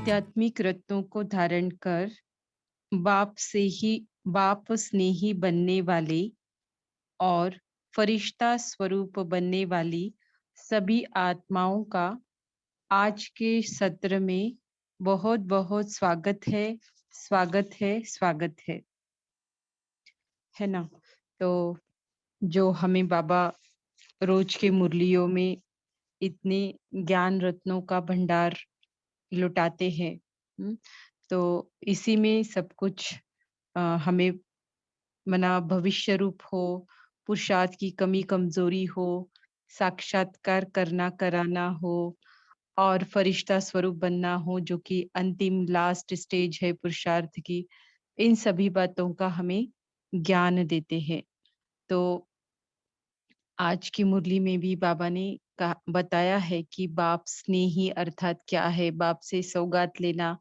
आध्यात्मिक रत्नों को धारण कर बाप से ही बाप स्नेही बनने वाले और फरिश्ता स्वरूप बनने वाली सभी आत्माओं का आज के सत्र में बहुत बहुत स्वागत है, स्वागत है, स्वागत है ना। तो जो हमें बाबा रोज के मुरलियों में इतने ज्ञान रत्नों का भंडार लुटाते हैं। तो इसी में सब कुछ हमें मना भविष्य रूप हो, पुरुषार्थ की कमी कमजोरी हो, साक्षात्कार करना कराना हो और फरिश्ता स्वरूप बनना हो, जो कि अंतिम लास्ट स्टेज है पुरुषार्थ की। इन सभी बातों का हमें ज्ञान देते हैं। तो आज की मुरली में भी बाबा ने बताया है कि बाप स्नेही अर्थात क्या है, बाप से सौगात लेना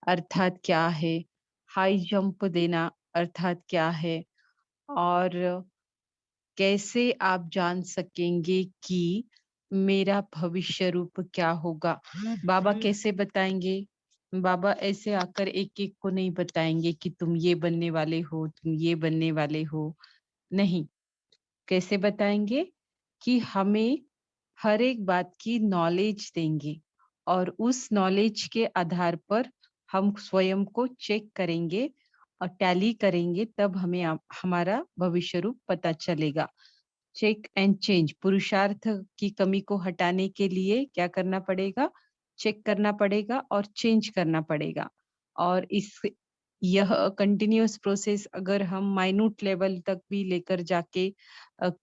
अर्थात क्या है, हाई जंप देना अर्थात क्या है, और कैसे आप जान सकेंगे कि मेरा भविष्य रूप क्या होगा। बाबा कैसे बताएंगे? बाबा ऐसे आकर एक एक को नहीं बताएंगे कि तुम ये बनने वाले हो, तुम ये बनने वाले हो। नहीं, कैसे बताएंगे कि हमें हर एक बात की नॉलेज देंगे और उस नॉलेज के आधार पर हम स्वयं को चेक करेंगे और टैली करेंगे, तब हमें हमारा भविष्य रूप पता चलेगा। चेक एंड चेंज, पुरुषार्थ की कमी को हटाने के लिए क्या करना पड़ेगा? चेक करना पड़ेगा और चेंज करना पड़ेगा। और इस यह कंटिन्यूअस प्रोसेस अगर हम माइन्यूट लेवल तक भी लेकर जाके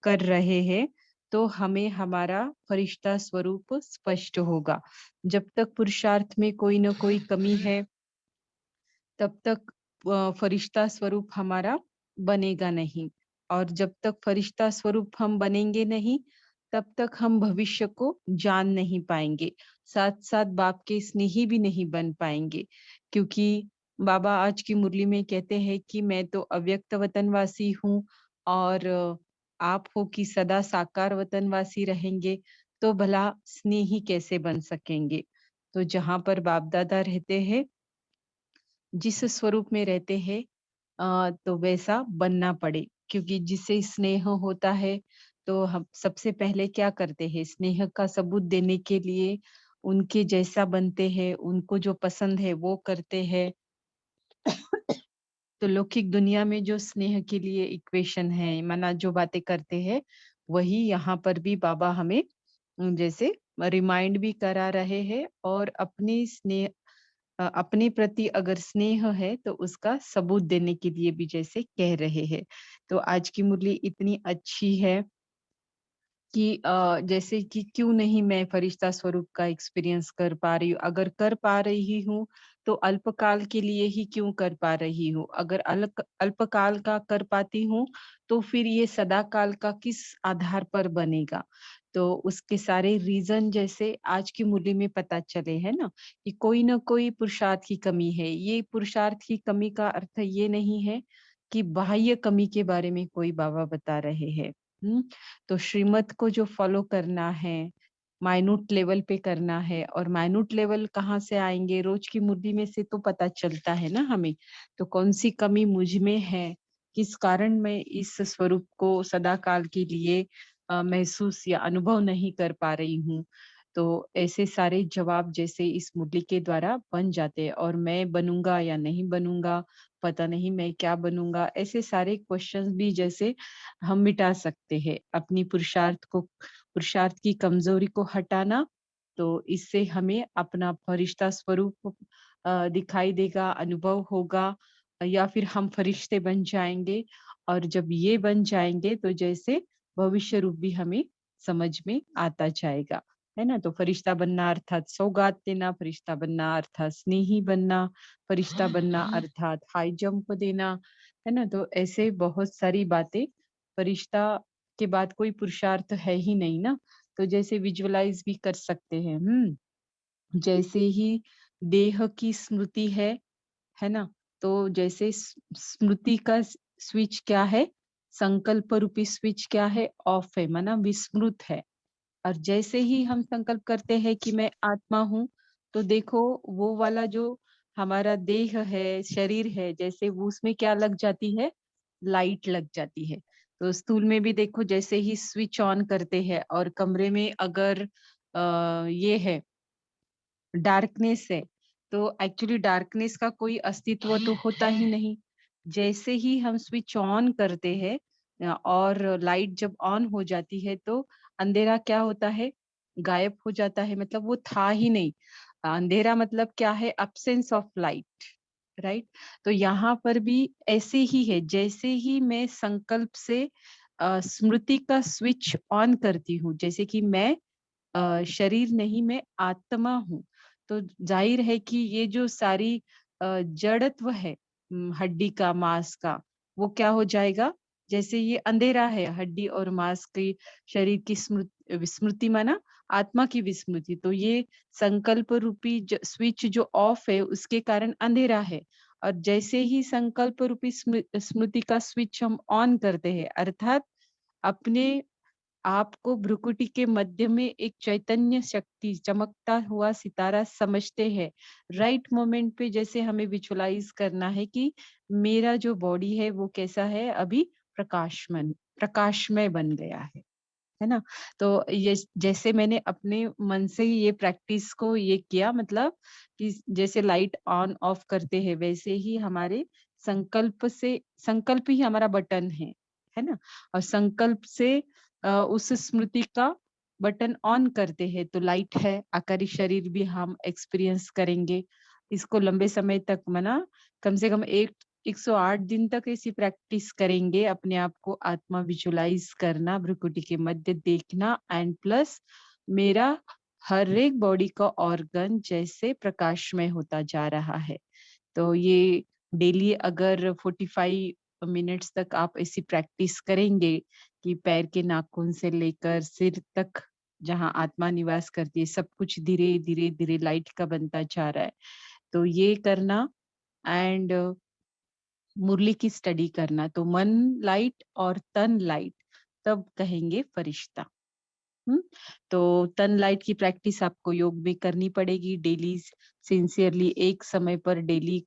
कर रहे हैं, तो हमें हमारा फरिश्ता स्वरूप स्पष्ट होगा। जब तक पुरुषार्थ में कोई न कोई कमी है, तब तक फरिश्ता स्वरूप हमारा बनेगा नहीं। और जब तक फरिश्ता स्वरूप हम बनेंगे नहीं, तब तक हम भविष्य को जान नहीं पाएंगे। साथ साथ बाप के स्नेही भी नहीं बन पाएंगे, क्योंकि बाबा आज की मुरली में कहते हैं कि मैं तो अव्यक्त वतनवासी हूँ और आप हो कि सदा साकार वतनवासी रहेंगे, तो भला स्नेही कैसे बन सकेंगे? तो जहां पर बाप दादा रहते हैं, जिस स्वरूप में रहते हैं, तो वैसा बनना पड़े, क्योंकि जिससे स्नेह होता है तो हम सबसे पहले क्या करते हैं? स्नेह का सबूत देने के लिए उनके जैसा बनते हैं, उनको जो पसंद है वो करते हैं। तो लौकिक दुनिया में जो स्नेह के लिए इक्वेशन है, माना जो बातें करते हैं, वही यहाँ पर भी बाबा हमें जैसे रिमाइंड भी करा रहे हैं और अपनी स्नेह अपने प्रति अगर स्नेह है तो उसका सबूत देने के लिए भी जैसे कह रहे हैं। तो आज की मुरली इतनी अच्छी है कि जैसे कि क्यों नहीं मैं फरिश्ता स्वरूप का एक्सपीरियंस कर पा रही हूँ? अगर कर पा रही हूँ, तो अल्पकाल के लिए ही क्यों कर पा रही हूँ? अगर अल्पकाल का कर पाती हूँ, तो फिर ये सदाकाल का किस आधार पर बनेगा? तो उसके सारे रीज़न जैसे आज की मुरली में पता चले, है ना? कि कोई न कोई पुरुषार्थ की कमी है। ये पुरुषार्थ की कमी का अर्थ ये नहीं है कि बाह्य कमी के बारे में कोई बाबा बता रहे हैं। हुँ? तो श्रीमत को जो फॉलो करना है, माइन्यूट लेवल पे करना है, और माइन्यूट लेवल कहाँ से आएँगे? रोज की मुरली में से तो पता चलता है ना हमें। तो कौन-सी कमी मुझ में है? किस कारण मैं इस स्वरूप को सदा काल के लिए महसूस या अनुभव नहीं कर पा रही हूँ? तो ऐसे सारे जवाब जैसे इस मुरली के द्वारा बन जाते हैं, और मैं बनूँगा या नहीं बनूँगा, पता नहीं मैं क्या बनूँगा, ऐसे सारे क्वेश्चंस भी जैसे हम मिटा सकते हैं। अपनी पुरुषार्थ की कमजोरी को हटाना, तो इससे हमें अपना फरिश्ता स्वरूप दिखाई देगा, अनुभव होगा, या फिर हम फरिश्ते बन जाएँगे। और जब ये बन जाएँगे तो जैसे भविष्य रूप भी हमें समझ में आता जाएगा, है ना? तो फरिश्ता बनना अर्थात सौगात देना, फरिश्ता बनना अर्थात स्नेही बनना, फरिश्ता बनना अर्थात हाई जंप देना, है ना? तो ऐसे बहुत सारी बातें, फरिश्ता के बाद कोई पुरुषार्थ है ही नहीं ना, तो जैसे विजुअलाइज़ भी कर सकते हैं, जैसे ही देह की स्मृति है ना? तो जैसे स्मृति का स्विच क्या है? संकल्प रूपी स्विच क्या है? ऑफ है, माना विस्मृत है। और जैसे ही हम संकल्प करते हैं कि मैं आत्मा हूँ, तो देखो वो वाला जो हमारा देह है, शरीर है, जैसे वो उसमें क्या लग जाती है? लाइट लग जाती है। तो स्थूल में भी देखो जैसे ही स्विच ऑन करते हैं और कमरे में अगर ये है डार्कनेस है, तो एक्चुअली डार्कनेस का कोई अस्तित्व तो होता ही नहीं। जैसे ही हम स्विच ऑन करते हैं और लाइट जब ऑन हो जाती है तो अंधेरा क्या होता है? गायब हो जाता है, मतलब वो था ही नहीं। अंधेरा मतलब क्या है? Absence of light, right? तो यहाँ पर भी ऐसे ही है, जैसे ही मैं संकल्प से स्मृति का स्विच ऑन करती हूँ, जैसे कि मैं शरीर नहीं, मैं आत्मा हूँ। तो जाहिर है कि ये जो सारी जड़त्व है हड्डी का, मांस का, वो क्या हो जाएगा? जैसे ये अंधेरा है, हड्डी और मांस की शरीर की विस्मृति माना आत्मा की विस्मृति। तो ये संकल्प रूपी स्विच जो ऑफ है उसके कारण अंधेरा है। और जैसे ही संकल्प रूपी स्मृति का स्विच हम ऑन करते हैं, अर्थात अपने आपको भ्रुकुटी के मध्य में एक चैतन्य शक्ति चमकता हुआ सितारा समझते हैं। राइट मोमेंट पे जैसे हमें विजुअलाइज करना है कि मेरा जो बॉडी है वो कैसा है, अभी प्रकाशमय बन गया है ना? तो ये जैसे मैंने अपने मन से ही ये प्रैक्टिस को ये किया, मतलब कि जैसे लाइट ऑन ऑफ करते हैं वैसे ही हमारे संकल्प ही हमारा बटन है ना? और संकल्प से उस स्मृति का बटन ऑन करते हैं तो लाइट है, आकारी शरीर भी हम एक्सपीरियंस करेंगे। इसको लंबे समय तक मना कम से कम 108 दिन तक ऐसी प्रैक्टिस करेंगे, अपने आप को आत्मा विजुलाइज करना, भ्रुकुटी के मध्य देखना एंड प्लस मेरा हर एक बॉडी का ऑर्गन जैसे प्रकाशमय होता जा रहा है। तो ये डेली अगर 45 मिनट्स तक आप ऐसी प्रैक्टिस करेंगे कि पैर के नाखून से लेकर सिर तक जहाँ आत्मा निवास करती है सब कुछ धीरे धीरे धीरे लाइट का बनता जा रहा है। तो ये करना एंड मुरली की स्टडी करना, तो मन लाइट और तन लाइट तब कहेंगे फरिश्ता। हम्म। तो तन लाइट की प्रैक्टिस आपको योग में करनी पड़ेगी डेली, सिंसियरली एक समय पर डेली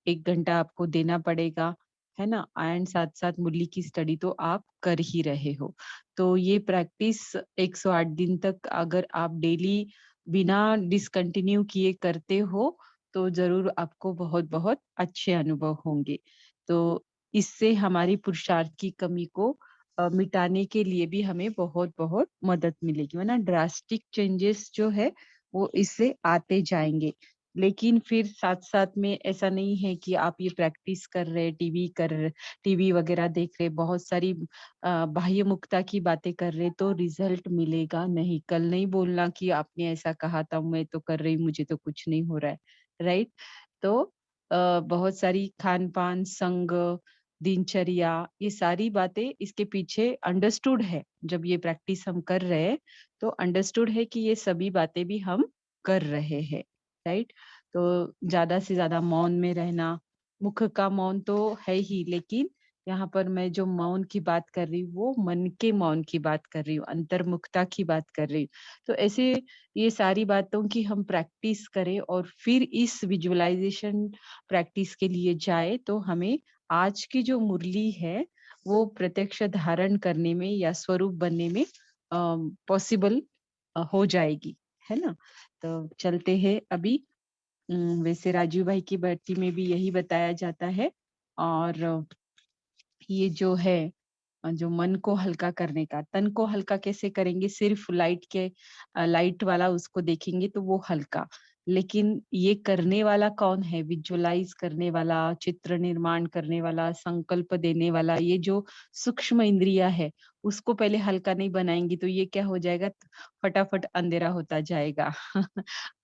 1 घंटा आपको देना पड़ेगा, है ना? एंड साथ साथ मुरली की स्टडी तो आप कर ही रहे हो। तो ये प्रैक्टिस 108 दिन तक अगर आप डेली बिना डिसकंटिन्यू किए करते हो तो जरूर आपको बहुत बहुत अच्छे अनुभव होंगे। तो इससे हमारी पुरुषार्थ की कमी को मिटाने के लिए भी हमें बहुत बहुत मदद मिलेगी, वरना ड्रास्टिक चेंजेस जो है वो इससे आते जाएंगे। लेकिन फिर साथ-साथ में ऐसा नहीं है कि आप ये प्रैक्टिस कर रहे, टीवी वगैरह देख रहे, बहुत सारी बाह्य मुक्ता की बातें कर रहे तो रिजल्ट मिलेगा नहीं। कल नहीं बोलना कि आपने ऐसा कहा था, मैं तो कर रही, मुझे तो कुछ नहीं हो रहा है, राइट? तो बहुत सारी खान-पान, संग, दिनचर्या, ये सारी बातें इसके पीछे अंडरस्टूड है। जब ये प्रैक्टिस हम कर रहे हैं, तो अंडरस्टूड है कि ये सभी बातें भी हम कर रहे हैं, राइट? तो ज्यादा से ज्यादा मौन में रहना, मुख का मौन तो है ही, लेकिन यहाँ पर मैं जो मौन की बात कर रही हूँ वो मन के मौन की बात कर रही हूँ, अंतर्मुखता की बात कर रही हूँ। तो ऐसे ये सारी बातों की हम प्रैक्टिस करें और फिर इस विजुअलाइजेशन प्रैक्टिस के लिए जाए तो हमें आज की जो मुरली है वो प्रत्यक्ष धारण करने में या स्वरूप बनने में पॉसिबल हो जाएगी, है ना? तो चलते हैं अभी। वैसे राजीव भाई की भर्ती में भी यही बताया जाता है। और ये जो है जो मन को हल्का करने का, तन को हल्का कैसे करेंगे? सिर्फ लाइट वाला उसको देखेंगे तो वो हल्का, लेकिन ये करने वाला कौन है? विजुअलाइज करने वाला, चित्र निर्माण करने वाला, संकल्प देने वाला, ये जो सूक्ष्म इंद्रिया है उसको पहले हल्का नहीं बनाएंगी तो ये क्या हो जाएगा? फटाफट अंधेरा होता जाएगा।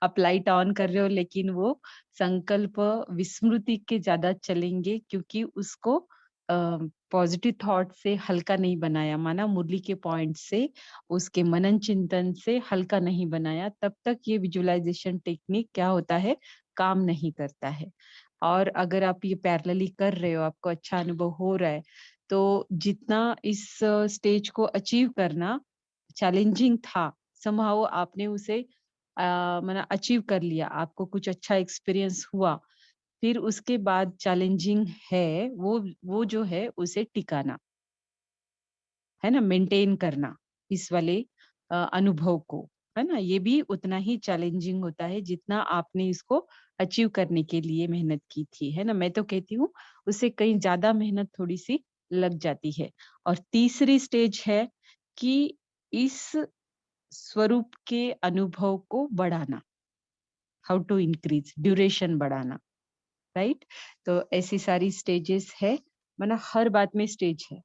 आप लाइट ऑन कर रहे हो लेकिन वो संकल्प विस्मृति के ज्यादा चलेंगे, क्योंकि उसको पॉजिटिव थॉट से हल्का नहीं बनाया, माना मुरली के पॉइंट से, उसके मनन चिंतन से हल्का नहीं बनाया, तब तक ये विजुअलाइजेशन टेक्निक क्या होता है? काम नहीं करता है। और अगर आप ये पैरेलली कर रहे हो, आपको अच्छा अनुभव हो रहा है, तो जितना इस स्टेज को अचीव करना चैलेंजिंग था, समहाउ आपने उसे मना अचीव कर लिया, आपको कुछ अच्छा एक्सपीरियंस हुआ, फिर उसके बाद चैलेंजिंग है वो जो है उसे टिकाना, है ना? मेंटेन करना इस वाले अनुभव को, है ना? ये भी उतना ही चैलेंजिंग होता है जितना आपने इसको अचीव करने के लिए मेहनत की थी, है ना? मैं तो कहती हूँ उससे कहीं ज़्यादा मेहनत थोड़ी-सी लग जाती है। और तीसरी स्टेज है कि इस स्वरूप के अनुभव को बढ़ाना, हाउ टू इंक्रीज़ ड्यूरेशन बढ़ाना, राइट? तो ऐसी सारी स्टेजेस है, मतलब हर बात में स्टेज है।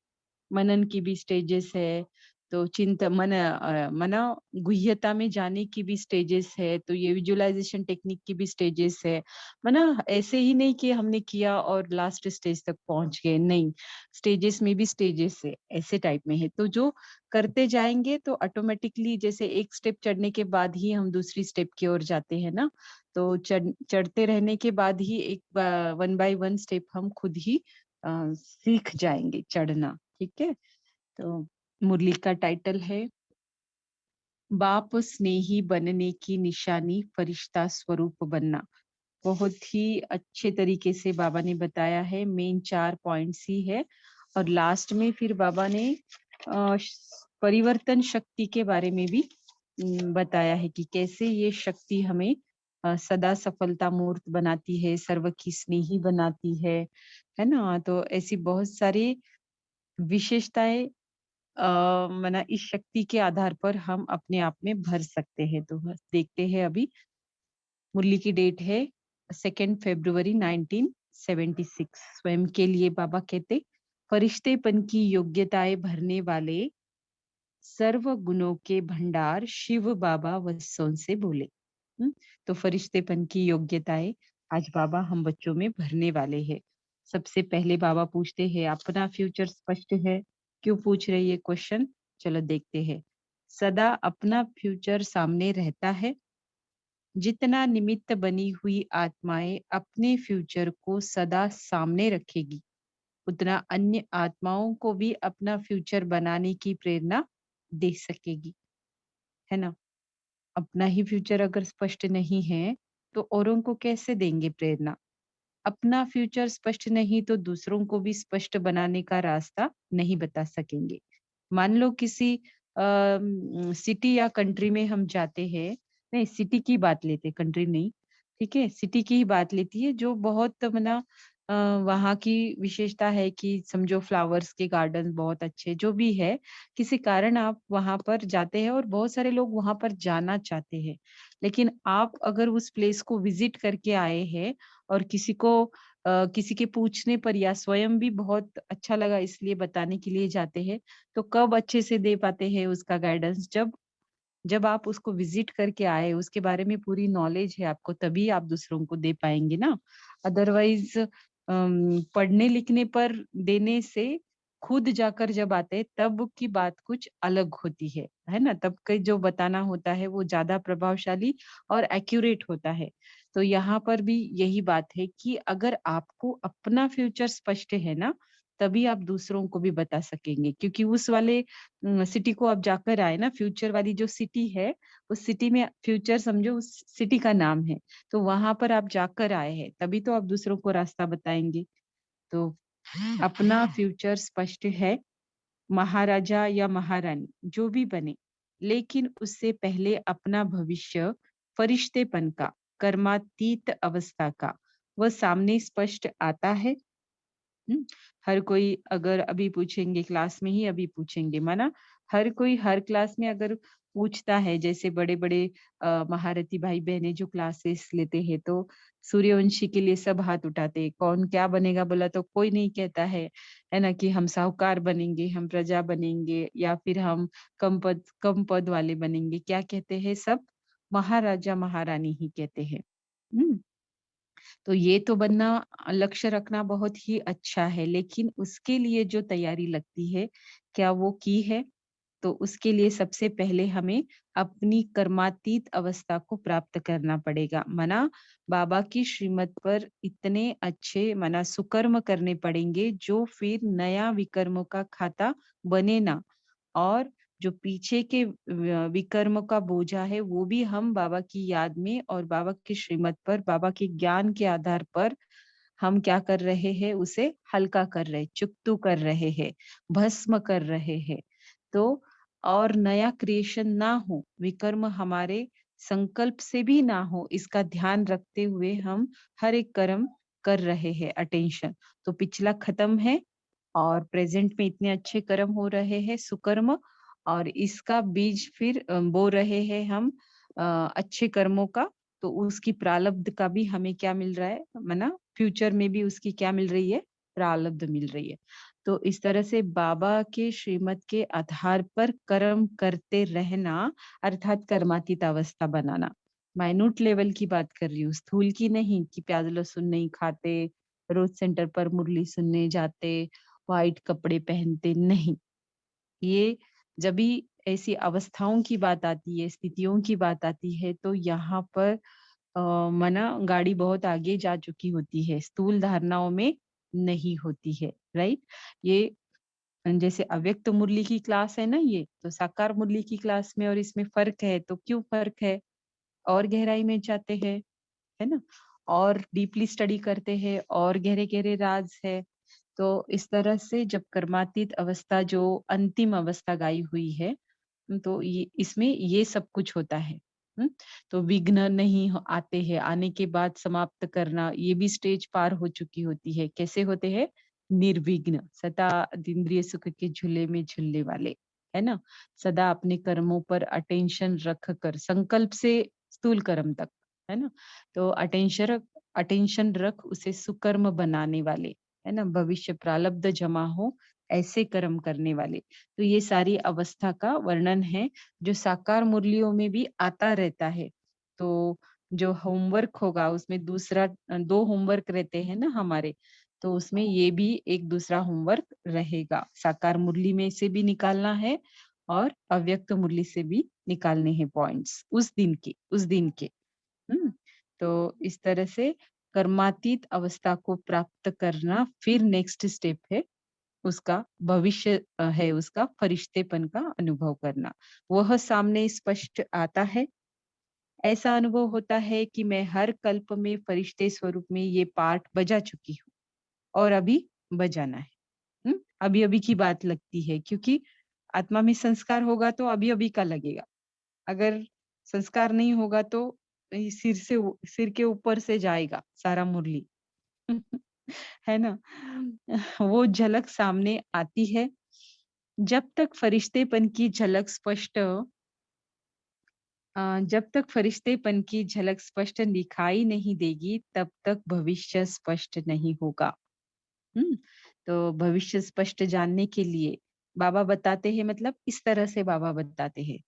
मनन की भी स्टेजेस है, तो मना गुह्यता में जाने की भी स्टेजेस है, तो ये विजुअलाइज़ेशन टेक्निक की भी स्टेजेस है। मना ऐसे ही नहीं कि हमने किया और लास्ट स्टेज तक पहुँच गए, नहीं, स्टेजेस में भी स्टेजेस है, ऐसे टाइप में है। तो जो करते जाएँगे तो ऑटोमैटिकली जैसे एक स्टेप चढ़ने के बाद ही हम दूसरी स्टेप की ओर जाते हैं ना, तो चढ़ते रहने के बाद ही एक वन बाय वन स्टेप हम खुद ही सीख जाएँगे चढ़ना, ठीक है? तो मुरली का टाइटल है बाप स्नेही बनने की निशानी फरिश्ता स्वरूप बनना। बहुत ही अच्छे तरीके से बाबा ने बताया है, मेन 4 पॉइंट्स ही है और लास्ट में फिर बाबा ने परिवर्तन शक्ति के बारे में भी बताया है कि कैसे ये शक्ति हमें सदा सफलता मूर्त बनाती है, सर्व की स्नेही बनाती है ना? तो ऐसी बहुत सारी विशेषताएँ मना इस शक्ति के आधार पर हम अपने आप में भर सकते हैं। तो बस देखते हैं अभी मुरली की डेट है 2 फरवरी 1976। स्वयं के लिए बाबा कहते, फरिश्तेपन की योग्यताएँ भरने वाले सर्व गुणों के भंडार शिव बाबा वत्सों से बोले। तो फरिश्तेपन की योग्यताएं आज बाबा हम बच्चों में भरने वाले हैं। सबसे पहले बाबा पूछते हैं अपना फ्यूचर स्पष्ट है? क्यों पूछ रहे ये क्वेश्चन? चलो देखते हैं। सदा अपना फ्यूचर सामने रहता है। जितना निमित्त बनी हुई आत्माएं अपने फ्यूचर को सदा सामने रखेगी, उतना अन्य आत्माओं को भी अपना फ्यूचर बनाने की प्रेरणा दे सकेगी, है ना? अपना ही फ्यूचर अगर स्पष्ट नहीं है, तो औरों को कैसे देंगे प्रेरणा? अपना फ्यूचर स्पष्ट नहीं तो दूसरों को भी स्पष्ट बनाने का रास्ता नहीं बता सकेंगे। मान लो किसी सिटी या कंट्री में हम जाते हैं, नहीं सिटी की बात लेते, कंट्री नहीं, ठीक है? सिटी की ही बात लेती है जो बहुत अ, वहाँ की विशेषता है कि समझो फ्लावर्स के गार्डन बहुत अच्छे जो भी है, किसी कारण आप वहाँ पर जाते हैं और बहुत सारे लोग वहाँ पर जाना चाहते हैं। लेकिन आप अगर उस प्लेस को विज़िट करके आए हैं और किसी के पूछने पर या स्वयं भी बहुत अच्छा लगा इसलिए बताने के लिए जाते हैं, तो कब अच्छे से दे पाते हैं उसका गाइडेंस? जब जब आप उसको विज़िट करके आए, उसके बारे में पूरी नॉलेज है आपको, तभी आप दूसरों को दे पाएँगे ना। अदरवाइज़ पढ़ने-लिखने पर देने से खुद जाकर जब आते हैं, तब की बात कुछ अलग होती है ना? तब के जो बताना होता है, वो ज़्यादा प्रभावशाली और एक्यूरेट होता है। तो यहाँ पर भी यही बात है कि अगर आपको अपना फ्यूचर स्पष्ट है ना, तभी आप दूसरों को भी बता सकेंगे क्योंकि उस वाले सिटी को आप जाकर आए ना, फ्यूचर वाली जो सिटी है, उस सिटी में फ्यूचर समझो उस सिटी का नाम है। तो वहाँ पर आप जाकर आए हैं, तभी तो आप दूसरों को रास्ता बताएँगे। तो अपना फ्यूचर स्पष्ट है, महाराजा या महारानी जो भी बने, लेकिन उससे पहले अपना भविष्य फरिश्तेपन का, कर्मातीत अवस्था का, वह सामने स्पष्ट आता है। हुँ? हर कोई अगर अभी पूछेंगे क्लास में ही अभी पूछेंगे माना हर कोई हर क्लास में अगर पूछता है जैसे बड़े-बड़े महारथी भाई-बहनें जो क्लासेस लेते हैं तो सूर्यवंशी के लिए सब हाथ उठाते हैं। कौन क्या बनेगा बोला तो कोई नहीं कहता है ना? कि हम साहूकार बनेंगे, हम प्रजा बनेंगे या फिर हम कम पद वाले बनेंगे। क्या कहते हैं सब? महाराजा महारानी ही कहते हैं। हुँ? तो ये तो बनना लक्ष्य रखना बहुत ही अच्छा है, लेकिन उसके लिए जो तैयारी लगती है, क्या वो की है? तो उसके लिए सबसे पहले हमें अपनी कर्मातीत अवस्था को प्राप्त करना पड़ेगा। मना बाबा की श्रीमत पर इतने अच्छे मना सुकर्म करने पड़ेंगे, जो फिर नया विकर्मों का खाता बने ना और जो पीछे के विकर्म का बोझा है वो भी हम बाबा की याद में और बाबा के श्रीमत पर, बाबा के ज्ञान के आधार पर हम क्या कर रहे हैं, उसे हल्का कर रहे, चुकतू कर रहे हैं, भस्म कर रहे हैं। तो और नया क्रिएशन ना हो, विकर्म हमारे संकल्प से भी ना हो, इसका ध्यान रखते हुए हम हर एक कर्म कर रहे हैं अटेंशन। तो पिछला खत्म है और प्रेजेंट में इतने अच्छे कर्म हो रहे हैं, सुकर्म, और इसका बीज फिर बो रहे हैं हम अच्छे कर्मों का। तो उसकी प्रारब्ध का भी हमें क्या मिल रहा है, माना फ्यूचर में भी उसकी क्या मिल रही है, प्रारब्ध मिल रही है। तो इस तरह से बाबा के श्रीमत के आधार पर कर्म करते रहना, अर्थात कर्मातीत अवस्था बनाना। माइन्यूट लेवल की बात कर रही हूँ, स्थूल की नहीं कि प्याज लहसुन नहीं खाते, रोज सेंटर पर मुरली सुनने जाते, व्हाइट कपड़े पहनते, नहीं। ये जब भी ऐसी अवस्थाओं की बात आती है, स्थितियों की बात आती है, तो यहाँ पर मना गाड़ी बहुत आगे जा चुकी होती है, स्थूल धारणाओं में नहीं होती है, राइट। ये जैसे अव्यक्त मुरली की क्लास है ना, ये तो साकार मुरली की क्लास में और इसमें फर्क है। तो क्यों फर्क है, और गहराई में जाते हैं, है ना, और डीपली स्टडी करते हैं, और गहरे गहरे राज है। तो इस तरह से जब कर्मातीत अवस्था जो अंतिम अवस्था गाई हुई है, तो ये इसमें ये सब कुछ होता है। हम्म। तो विघ्न नहीं आते हैं, आने के बाद समाप्त करना, ये भी स्टेज पार हो चुकी होती है। कैसे होते हैं, निर्विघ्न, सदा इंद्रिय सुख के झूले में झूलने वाले, है ना, सदा अपने कर्मों पर अटेंशन रख कर, संकल्प से स्थूल कर्म तक, है ना। तो अटेंशन रख उसे सुकर्म बनाने वाले, है ना, भविष्य प्रारब्ध जमा हो ऐसे कर्म करने वाले। तो ये सारी अवस्था का वर्णन है जो साकार मुरलियों में भी आता रहता है। तो जो होमवर्क होगा उसमें दूसरा, दो होमवर्क रहते हैं ना हमारे, तो उसमें ये भी एक दूसरा होमवर्क रहेगा। साकार मुरली में से भी निकालना है और अव्यक्त मुरली से भी निकालने हैं पॉइंट्स उस दिन के। हम्म। तो इस तरह से कर्मातीत अवस्था को प्राप्त करना, फिर नेक्स्ट स्टेप है उसका भविष्य है उसका फरिश्तेपन का अनुभव करना। वह सामने स्पष्ट आता है। ऐसा अनुभव होता है कि मैं हर कल्प में फरिश्ते स्वरूप में ये पार्ट बजा चुकी हूँ और अभी बजाना है। अभी अभी की बात लगती है, क्योंकि आत्मा में संस्कार होगा तो अभी अभी का लगेगा। अगर संस्कार नहीं होगा तो ये सिर के ऊपर से जाएगा सारा मुरली। है ना। वो झलक सामने आती है। जब तक फरिश्तेपन की झलक स्पष्ट जब तक फरिश्तेपन की झलक स्पष्ट दिखाई नहीं देगी, तब तक भविष्य स्पष्ट नहीं होगा। हम्म। तो भविष्य स्पष्ट जानने के लिए बाबा बताते हैं, मतलब इस तरह से बाबा बताते हैं,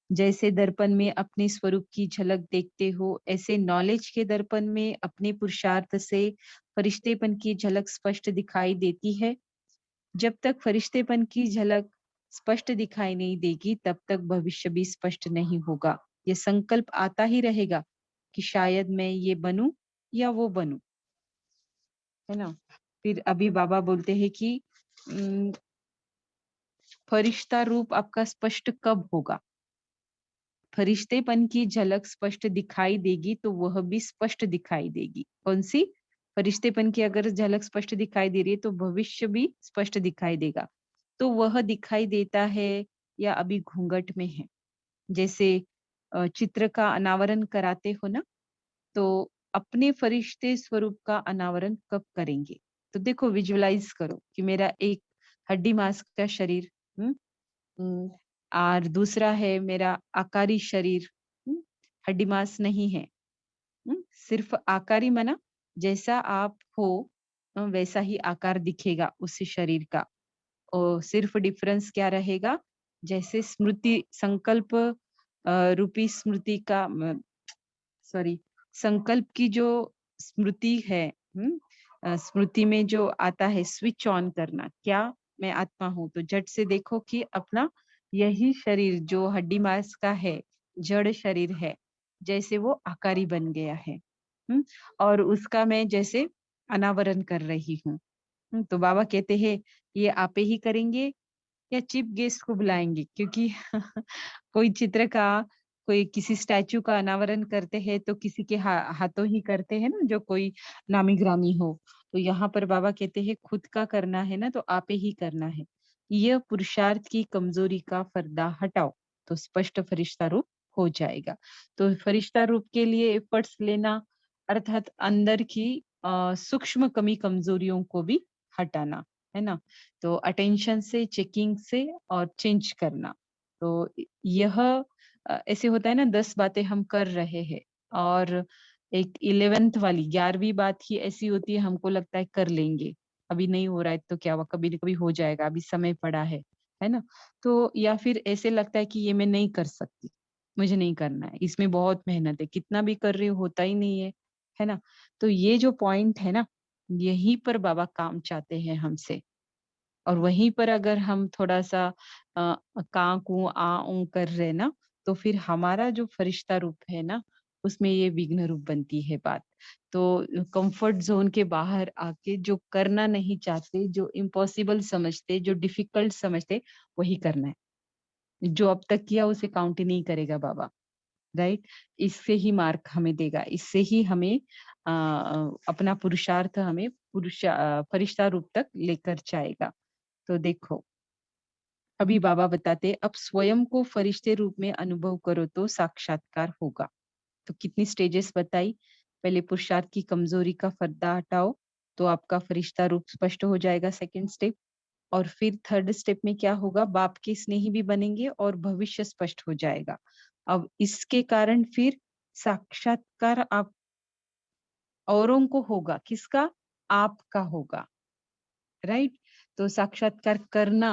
जैसे दर्पण में अपने स्वरूप की झलक देखते हो, ऐसे नॉलेज के दर्पण में अपने पुरुषार्थ से फरिश्तेपन की झलक स्पष्ट दिखाई देती है। जब तक फरिश्तेपन की झलक स्पष्ट दिखाई नहीं देगी, तब तक भविष्य भी स्पष्ट नहीं होगा। ये संकल्प आता ही रहेगा कि शायद मैं ये बनूं या वो बनूं, है ना। फिर अभी बाबा बोलते हैं कि अम, फरिश्ता रूप आपका स्पष्ट कब होगा। फरिश्तेपन की झलक स्पष्ट दिखाई देगी तो वह भी स्पष्ट दिखाई देगी। कौन सी, फरिश्तेपन की अगर झलक स्पष्ट दिखाई दे रही है तो भविष्य भी स्पष्ट दिखाई देगा। तो वह दिखाई देता है या अभी घूंघट में है। जैसे चित्र का अनावरण कराते हो ना, तो अपने फरिश्ते स्वरूप का अनावरण कब करेंगे। तो देखो, विजुअलाइज करो कि मेरा एक हड्डी मांस का शरीर, हम्म, हम्म, और दूसरा है मेरा आकारी शरीर, हड्डी मांस नहीं है। सिर्फ आकारी माना जैसा आप हो वैसा ही आकार दिखेगा उस शरीर का। और सिर्फ डिफरेंस क्या रहेगा, जैसे स्मृति संकल्प रूपी स्मृति का, सॉरी, संकल्प की जो स्मृति है, स्मृति में जो आता है स्विच ऑन करना, क्या मैं आत्मा हूं, तो झट से देखो कि अपना यही शरीर जो हड्डी मांस का है, जड़ शरीर है, जैसे वो आकारी बन गया है। और उसका मैं जैसे अनावरण कर रही हूँ। तो बाबा कहते हैं ये आपे ही करेंगे या चीफ गेस्ट को बुलाएँगे, क्योंकि कोई चित्र का, कोई किसी स्टैच्यू का अनावरण करते हैं तो किसी के हाथों ही करते हैं ना, जो कोई नामी-गिरामी हो। तो यहाँ पर बाबा कहते हैं खुद का करना है ना तो आपे ही करना है। यह पुरुषार्थ की कमजोरी का पर्दा हटाओ तो स्पष्ट फरिश्ता रूप हो जाएगा। तो फरिश्ता रूप के लिए एफर्ट्स लेना अर्थात अंदर की सूक्ष्म कमी कमजोरियों को भी हटाना, है ना? तो अटेंशन से, चेकिंग से और चेंज करना। तो यह ऐसे होता है ना, 10 बातें हम कर रहे हैं और एक 11th वाली 11वीं बात ही ऐसी होती है, हमको लगता है कर लेंगे। अभी नहीं हो रहा है तो क्या हुआ, कभी न कभी हो जाएगा, अभी समय पड़ा है ना? तो या फिर ऐसे लगता है कि ये मैं नहीं कर सकती, मुझे नहीं करना है, इसमें बहुत मेहनत है, कितना भी कर रही हूँ होता ही नहीं है ना? तो ये जो पॉइंट है ना, यहीं पर बाबा काम चाहते हैं हमसे। और वहीं पर अगर हम थोड़ा-सा कां, कूं, आ, ऊँ कर रहे ना, तो फिर हमारा जो फरिश्ता रूप है ना, उसमें ये विघ्न रूप बनती है बात। तो कंफर्ट ज़ोन के बाहर आके जो करना नहीं चाहते, जो इम्पॉसिबल समझते, जो डिफिकल्ट समझते, वही करना है। जो अब तक किया उसे काउंट ही नहीं करेगा बाबा, राइट? इससे ही मार्क हमें देगा, इससे ही हमें अपना पुरुषार्थ हमें फरिश्ता रूप तक लेकर जाएगा। तो देखो, अभी बाबा बताते अब स्वयं को फरिश्ते रूप में अनुभव करो तो साक्षात्कार होगा। तो कितनी स्टेजेस बताई, पहले पुरुषार्थ की कमजोरी का पर्दा हटाओ तो आपका फरिश्ता रूप स्पष्ट हो जाएगा, सेकंड स्टेप। और फिर थर्ड स्टेप में क्या होगा, बाप के स्नेही भी बनेंगे और भविष्य स्पष्ट हो जाएगा। अब इसके कारण फिर साक्षात्कार आप औरों को होगा, किसका? आपका होगा, राइट? तो साक्षात्कार करना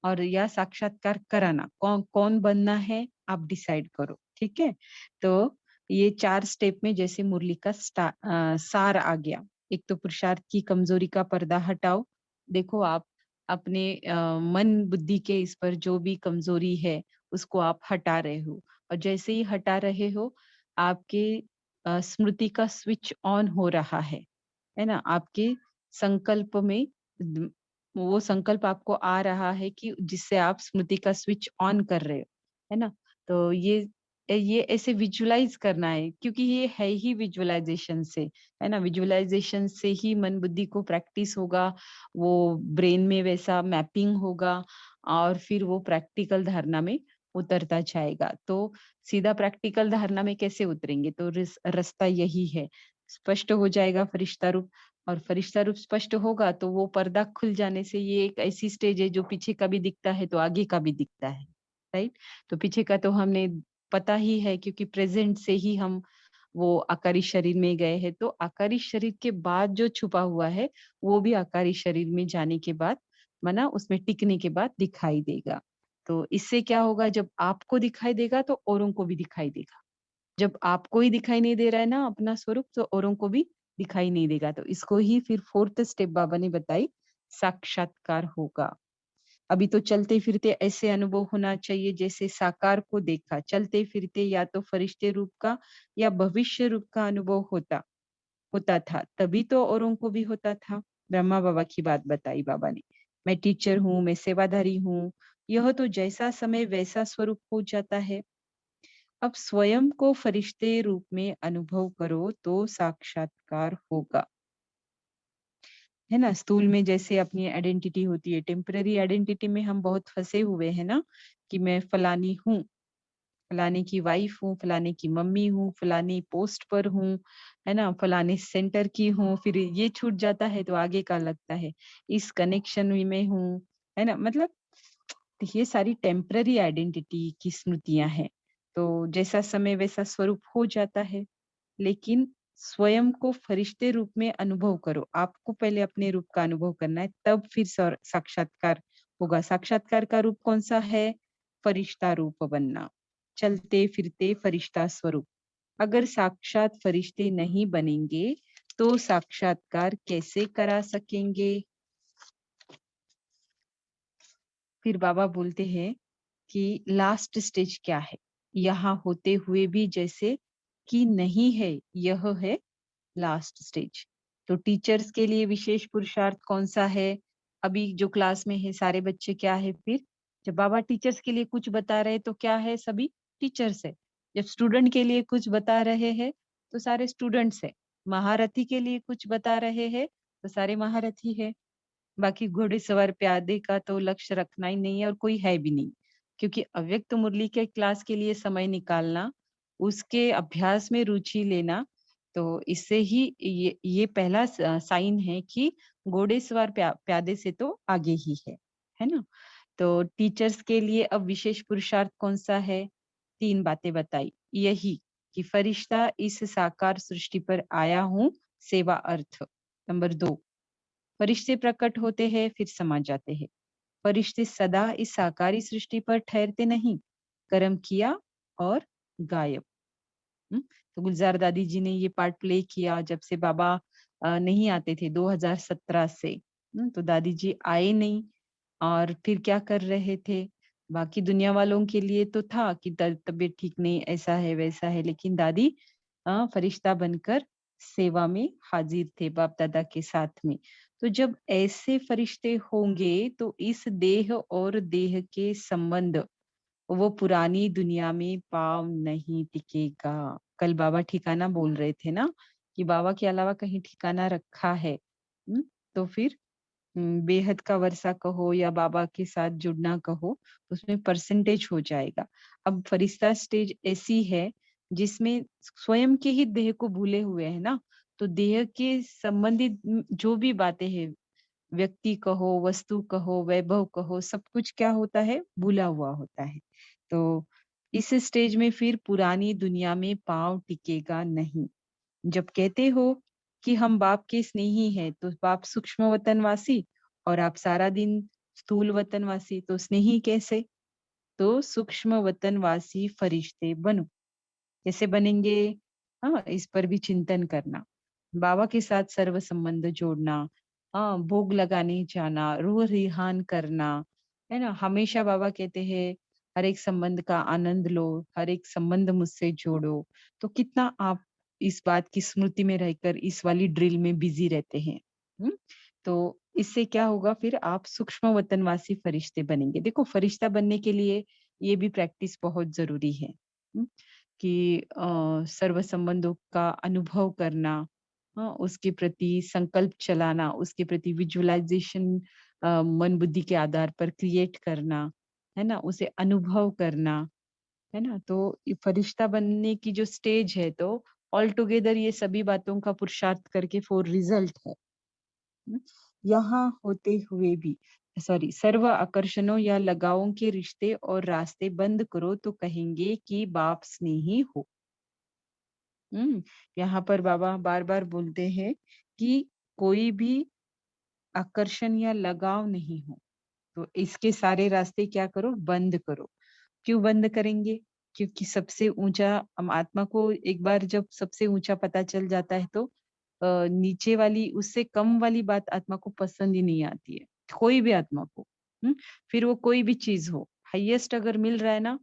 और या साक्षात्कार कराना, कौन कौन बनना है आप डिसाइड करो, ठीक है? तो ये 4 स्टेप में जैसे मुरली का सार आ गया। एक तो पुरुषार्थ की कमजोरी का पर्दा हटाओ। देखो आप अपने मन बुद्धि के इस पर जो भी कमजोरी है उसको आप हटा रहे हो और जैसे ही हटा रहे हो आपके स्मृति का स्विच ऑन हो रहा है ना? आपके संकल्प में द वो संकल्प आपको आ रहा है कि जिससे आप स्मृति का स्विच ऑन कर रहे हो, है ना? तो ये ऐसे विजुअलाइज़ करना है क्योंकि ये है ही विजुअलाइज़ेशन से, है ना? विजुअलाइज़ेशन से ही मन बुद्धि को प्रैक्टिस होगा, वो ब्रेन में वैसा मैपिंग होगा और फिर वो प्रैक्टिकल धारणा में उतरता जाएगा। तो सीधा प्रैक्टिकल धारणा में कैसे उतरेंगे? तो रास्ता यही है, स्पष्ट हो जाएगा फरिश्ता रूप और फरिश्ता रूप स्पष्ट होगा तो वो पर्दा खुल जाने से ये एक ऐसी स्टेज है जो पीछे का भी दिखता है तो आगे का भी दिखता है, राइट? तो पीछे का तो हमने पता ही है क्योंकि प्रेजेंट से ही हम वो आकारी शरीर में गए हैं तो आकारी शरीर के बाद जो छुपा हुआ है वो भी आकारी शरीर में जाने के बाद माना उसमें टिकने के बाद दिखाई देगा। तो इससे क्या होगा, जब आपको दिखाई देगा तो औरों को भी दिखाई देगा। जब आपको ही दिखाई नहीं दे रहा है ना अपना स्वरूप तो औरों को भी दिखाई नहीं देगा। तो इसको ही फिर फोर्थ स्टेप बाबा ने बताई, साक्षात्कार होगा। अभी तो चलते फिरते ऐसे अनुभव होना चाहिए जैसे साकार को देखा, चलते फिरते या तो फरिश्ते रूप का या भविष्य रूप का अनुभव होता होता था, तभी तो औरों को भी होता था। ब्रह्मा बाबा की बात बताई बाबा ने, मैं टीचर हूँ, मैं सेवाधारी हूँ, यह तो जैसा समय वैसा स्वरूप हो जाता है। अब स्वयं को फरिश्ते रूप में अनुभव करो तो साक्षात्कार होगा, है ना? स्थूल में जैसे अपनी आइडेंटिटी होती है, टेम्पररी आइडेंटिटी में हम बहुत फंसे हुए हैं ना कि मैं फलानी हूँ, फलाने की वाइफ हूँ, फलाने की मम्मी हूँ, फलानी पोस्ट पर हूँ, है ना? फलाने सेंटर की हूँ, फिर ये छूट जाता है तो आगे का लगता है, इस कनेक्शन में हूँ, है ना? मतलब ये सारी टेम्पररी आइडेंटिटी की स्मृतियाँ हैं। तो जैसा समय वैसा स्वरूप हो जाता है। लेकिन स्वयं को फरिश्ते रूप में अनुभव करो। आपको पहले अपने रूप का अनुभव करना है, तब फिर साक्षात्कार होगा। साक्षात्कार का रूप कौन-सा है? फरिश्ता रूप बनना, चलते-फिरते फरिश्ता स्वरूप। अगर साक्षात फरिश्ते नहीं बनेंगे, तो साक्षात्कार कैसे करा सकेंगे? फिर बाबा बोलते हैं कि लास्ट स्टेज क्या है? यहाँ होते हुए भी जैसे कि नहीं है, यह है लास्ट स्टेज। तो टीचर्स के लिए विशेष पुरुषार्थ कौन-सा है? अभी जो क्लास में है सारे बच्चे क्या है फिर, जब बाबा टीचर्स के लिए कुछ बता रहे हैं तो क्या है, सभी टीचर्स है। जब स्टूडेंट के लिए कुछ बता रहे हैं तो सारे स्टूडेंट्स है। महारथी के लिए कुछ बता रहे हैं तो सारे महारथी है। बाकी घुड़सवार प्यादे का तो लक्ष्य रखना ही नहीं है और कोई है भी नहीं, क्योंकि अव्यक्त मुरली के क्लास के लिए समय निकालना, उसके अभ्यास में रुचि लेना, तो इससे ही ये पहला साइन है कि घोड़ेसवार प्यादे से तो आगे ही है ना। तो टीचर्स के लिए अब विशेष पुरुषार्थ कौन सा है? 3 बातें बताई। यही कि फरिश्ता इस साकार सृष्टि पर आया हूँ सेवा अर्थ। नंबर 2, फरिश्ते प्रकट होते हैं फिर समा जाते हैं। फरिश्ते सदा इस साकारी सृष्टि पर ठहरते नहीं, कर्म किया और गायब। तो गुलजार दादी जी ने ये पार्ट प्ले किया जब से बाबा नहीं आते थे 2017 से। तो दादी जी आए नहीं और फिर क्या कर रहे थे? बाकी दुनिया वालों के लिए तो था कि तबीयत ठीक नहीं, ऐसा है वैसा है, लेकिन दादी फरिश्ता बनकर सेवा में हाजिर थे बाप दादा के साथ में। तो जब ऐसे फरिश्ते होंगे तो इस देह और देह के संबंध वो पुरानी दुनिया में पाँव नहीं टिकेगा। कल बाबा ठिकाना बोल रहे थे ना कि बाबा के अलावा कहीं ठिकाना रखा है। तो फिर बेहद का वर्षा कहो या बाबा के साथ जुड़ना कहो, उसमें परसेंटेज हो जाएगा। अब फरिश्ता स्टेज ऐसी है जिसमें स्वयं के ही देह को भूले हुए है ना, तो देह के संबंधित जो भी बातें हैं, व्यक्ति कहो, वस्तु कहो, वैभव कहो, सब कुछ क्या होता है, भूला हुआ होता है। तो इस स्टेज में फिर पुरानी दुनिया में पाँव टिकेगा नहीं। जब कहते हो कि हम बाप के स्नेही हैं, तो बाप सूक्ष्म वतनवासी और आप सारा दिन स्थूल वतनवासी, तो स्नेही कैसे? तो सूक्ष्म वतनवासी फरिश्ते बनो। कैसे बनेंगे? हाँ, इस पर भी चिंतन करना। बाबा के साथ सर्व संबंध जोड़ना, हाँ, भोग लगाने जाना, रूह रिहान करना, है ना? हमेशा बाबा कहते हैं हर एक संबंध का आनंद लो, हर एक संबंध मुझसे जोड़ो। तो कितना आप इस बात की स्मृति में रहकर इस वाली ड्रिल में बिजी रहते हैं। हम्म तो इससे क्या होगा, फिर आप सूक्ष्म वतनवासी फरिश्ते बनेंगे। देखो, फरिश्ता बनने के लिए ये भी प्रैक्टिस बहुत जरूरी है। हम्म, कि सर्व संबंधों का अनुभव करना, उसके प्रति संकल्प चलाना, उसके प्रति विजुअलाइजेशन मन बुद्धि के आधार पर क्रिएट करना, है ना, उसे अनुभव करना, है ना। तो ये फरिश्ता बनने की जो स्टेज है, तो ऑल टुगेदर ये सभी बातों का पुरुषार्थ करके फॉर रिजल्ट है। हम्म, यहाँ होते हुए भी सॉरी, सर्व आकर्षणों या लगावों के रिश्ते और रास्ते बंद करो तो कहेंगे कि बाप स्नेही हो। हम्म यहाँ पर बाबा बार बार बोलते हैं कि कोई भी आकर्षण या लगाव नहीं हो, तो इसके सारे रास्ते क्या करो, बंद करो। क्यों बंद करेंगे? क्योंकि सबसे ऊंचा, हम आत्मा को एक बार जब सबसे ऊंचा पता चल जाता है तो नीचे वाली, उससे कम वाली बात आत्मा को पसंद ही नहीं आती है, कोई भी आत्मा को। हम्म फिर वो कोई भी चीज हो, हाईएस्ट अगर मिल रहा है ना,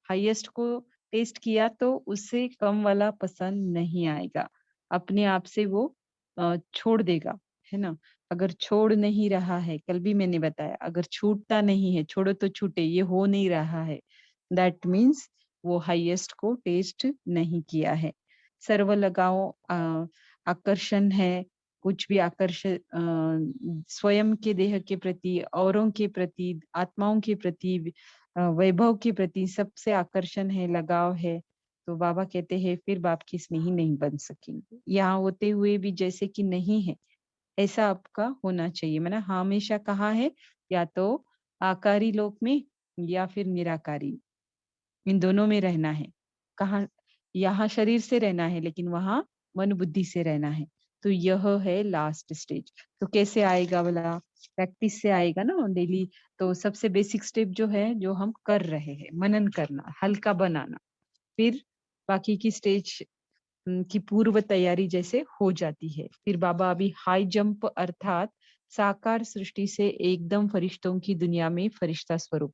हाईएस्ट को टेस्ट किया तो उससे कम वाला पसंद नहीं आएगा, अपने आप से वो छोड़ देगा, है ना। अगर छोड़ नहीं रहा है, कल भी मैंने बताया, अगर छूटता नहीं है, छोड़ो तो छूटे, ये हो नहीं रहा है, दैट मीन्स वो हाईएस्ट को टेस्ट नहीं किया है। सर्व लगाओ आकर्षण है, कुछ भी आकर्षण स्वयं के देह के प्रति, औरों के प्रति, आत्माओं के प्रति, वैभव के प्रति सबसे आकर्षण है, लगाव है, तो बाबा कहते हैं फिर बाप की स्नेही नहीं बन सकेंगे। यहाँ होते हुए भी जैसे कि नहीं है, ऐसा आपका होना चाहिए। मैंने हमेशा कहा है, या तो आकारी लोक में या फिर निराकारी, इन दोनों में रहना है। कहाँ? यहाँ शरीर से रहना है, लेकिन वहां मन बुद्धि से रहना है। तो यह है लास्ट स्टेज। तो कैसे आएगा बोला? प्रैक्टिस से आएगा ना डेली। तो सबसे बेसिक स्टेप जो है, जो हम कर रहे हैं, मनन करना, हल्का बनाना, फिर बाकी की स्टेज की पूर्व तैयारी जैसे हो जाती है। फिर बाबा अभी हाई जंप अर्थात साकार सृष्टि से एकदम फरिश्तों की दुनिया में फरिश्ता स्वरूप,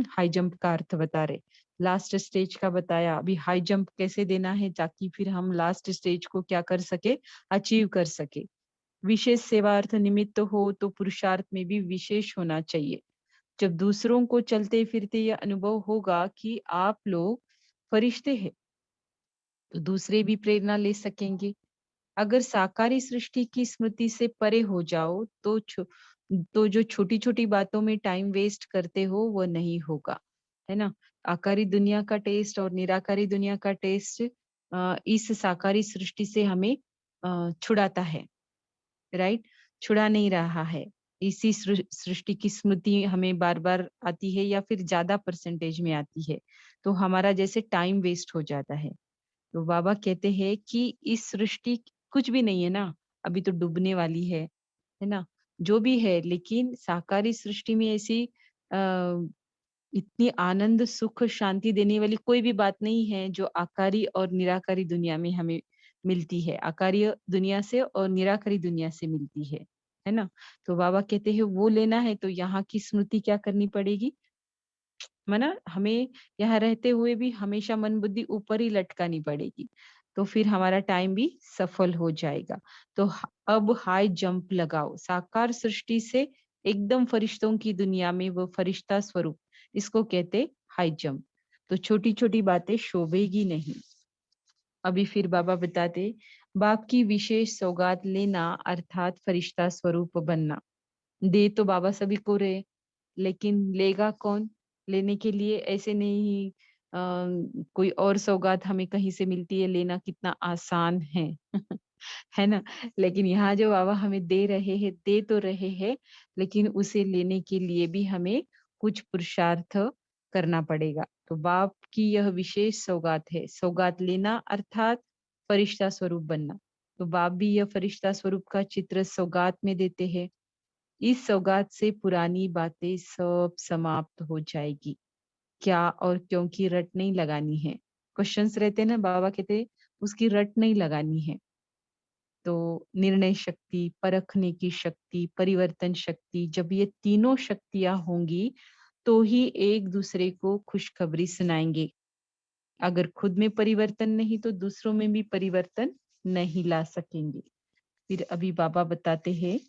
हाई जंप का अर्थ बता रहे। लास्ट स्टेज का बताया, अभी हाई जंप कैसे देना है ताकि फिर हम लास्ट स्टेज को क्या कर सके, अचीव कर सके। विशेष सेवार्थ निमित्त हो तो पुरुषार्थ में भी विशेष होना चाहिए। जब दूसरों को चलते फिरते यह अनुभव होगा कि आप लोग फरिश्ते हैं, तो दूसरे भी प्रेरणा ले सकेंगे। अगर साकारी सृष्टि की स्मृति से परे हो जाओ तो जो छोटी-छोटी बातों में टाइम वेस्ट करते हो वो नहीं होगा, है ना? आकारी दुनिया का टेस्ट और निराकारी दुनिया का टेस्ट इस साकारी सृष्टि से हमें छुड़ाता है, राइट? छुड़ा नहीं रहा है। इसी सृष्टि की स्मृति हमें बार-बार आती है या फिर ज़्यादा परसेंटेज में आती है, तो हमारा जैसे टाइम वेस्ट हो जाता है। तो बाबा कहते हैं कि इस सृष्टि कुछ भी नहीं है ना, अभी तो डूबने वाली है ना? जो भी है लेकिन साकारी सृष्टि में ऐसी अ, इतनी आनंद, सुख, शांति देने वाली कोई भी बात नहीं है जो आकारी और निराकारी दुनिया में हमें मिलती है। आकारीय दुनिया से और निराकारी दुनिया से मिलती है ना? तो बाबा कहते हैं वो लेना है तो यहाँ की स्मृति क्या करनी पड़ेगी? माना हमें यहाँ रहते हुए भी हमेशा मन बुद्धि ऊपर ही लटकानी पड़ेगी। तो फिर हमारा टाइम भी सफल हो जाएगा। तो अब हाई जंप लगाओ। साकार सृष्टि से एकदम फरिश्तों की दुनिया में वो फरिश्ता स्वरूप, इसको कहते हाई जंप। तो छोटी-छोटी बातें शोभेगी नहीं। अभी फिर बाबा बताते, बाप की विशेष सौगात लेना अर्थात फरिश्ता स्वरूप बनना। दे तो बाबा सभी को रहे, लेकिन लेगा कौन? लेने के लिए ऐसे नहीं कोई और सौगात हमें कहीं से मिलती है, लेना कितना आसान है। है ना? लेकिन यहाँ जो बाबा हमें दे रहे हैं, दे तो रहे हैं, लेकिन उसे लेने के लिए भी हमें कुछ पुरुषार्थ करना पड़ेगा। तो बाप की यह विशेष सौगात है। सौगात लेना अर्थात फरिश्ता स्वरूप बनना। तो बाप भी यह फरिश्ता स्वरूप का चित्र सौगात में देते हैं। इस सौगात से पुरानी बातें सब समाप्त हो जाएगी। क्या और क्यों की रट नहीं लगानी है। क्वेश्चंस रहते हैं ना, बाबा कहते हैं उसकी रट नहीं लगानी है। तो निर्णय शक्ति, परखने की शक्ति, परिवर्तन शक्ति, जब ये तीनों शक्तियाँ होंगी, तो ही एक दूसरे को खुशखबरी सुनाएंगे। अगर खुद में परिवर्तन नहीं तो दूसरों में भी परिवर्तन नहीं ला सकेंगे। फिर अभी बाबा बताते हैं,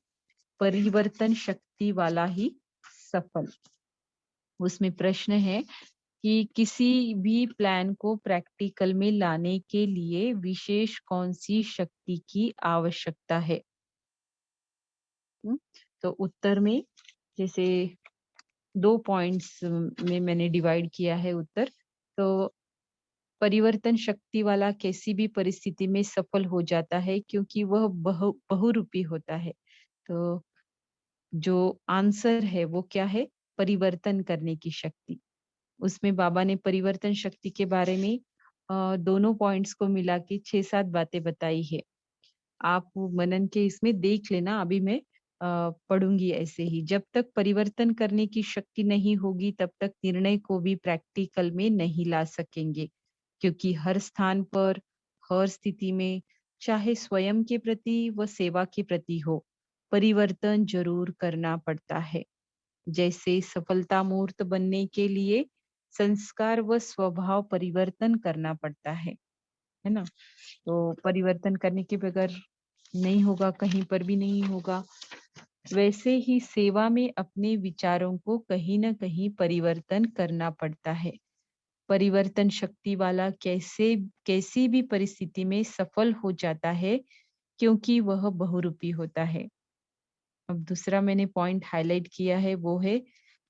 परिवर्तन शक्ति वाला ही सफल। उसमें प्रश्न है कि किसी भी प्लान को प्रैक्टिकल में लाने के लिए विशेष कौन सी शक्ति की आवश्यकता है? हुँ? तो उत्तर में जैसे 2 पॉइंट्स में मैंने डिवाइड किया है उत्तर। तो परिवर्तन शक्ति वाला किसी भी परिस्थिति में सफल हो जाता है क्योंकि वह बहुरूपी होता है। तो जो आंसर है वो क्या है? परिवर्तन करने की शक्ति। उसमें बाबा ने परिवर्तन शक्ति के बारे में दोनों पॉइंट्स को मिला के 6-7 बातें बताई है। आप वो मनन के इसमें देख लेना, अभी मैं पढ़ूंगी ऐसे ही। जब तक परिवर्तन करने की शक्ति नहीं होगी तब तक निर्णय को भी प्रैक्टिकल में नहीं ला सकेंगे, क्योंकि हर स्थान पर, हर स्थिति में, चाहे स्वयं के प्रति व सेवा के प्रति हो, परिवर्तन जरूर करना पड़ता है। जैसे सफलता मूर्त बनने के लिए संस्कार व स्वभाव परिवर्तन करना पड़ता है ना? तो परिवर्तन करने के बगैर नहीं होगा, कहीं पर भी नहीं होगा। वैसे ही सेवा में अपने विचारों को कहीं न कहीं परिवर्तन करना पड़ता है। परिवर्तन शक्ति वाला कैसी भी परिस्थिति में सफल हो जाता है क्योंकि वह बहुरूपी होता है। अब दूसरा मैंने पॉइंट हाइलाइट किया है वो है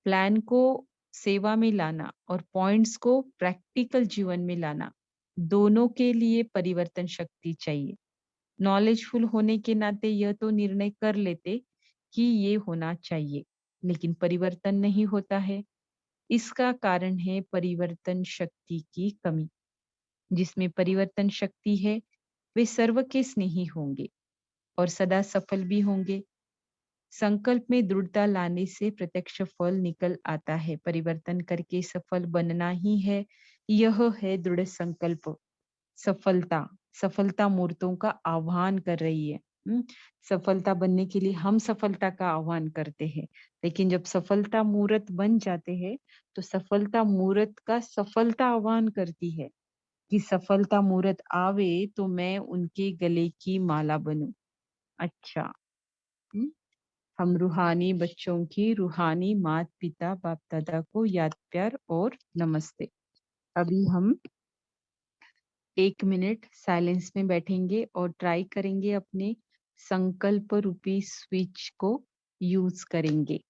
प्लान को सेवा में लाना और पॉइंट्स को प्रैक्टिकल जीवन में लाना। दोनों के लिए परिवर्तन शक्ति चाहिए। नॉलेजफुल होने के नाते यह तो निर्णय कर लेते कि ये होना चाहिए, लेकिन परिवर्तन नहीं होता है। इसका कारण है परिवर्तन शक्ति की कमी। जिसमें परिवर्तन शक्ति है, वे सर्व के स्नेही होंगे और सदा सफल भी होंगे। संकल्प में दृढ़ता लाने से प्रत्यक्ष फल निकल आता है। परिवर्तन करके सफल बनना ही है, यह है दृढ़ संकल्प। सफलता, सफलता मूर्तों का आह्वान कर रही है। सफलता बनने के लिए हम सफलता का आह्वान करते हैं, लेकिन जब सफलता मूर्त बन जाते हैं, तो सफलता मूर्त का सफलता आह्वान करती है कि सफलता मूर्त आवे तो मैं उनके गले की माला बनूं। अच्छा, हम रूहानी बच्चों की रूहानी माता पिता बाप दादा को याद प्यार और नमस्ते। अभी हम 1 मिनट साइलेंस में बैठेंगे और ट्राई करेंगे अपने संकल्प रूपी स्विच को यूज करेंगे,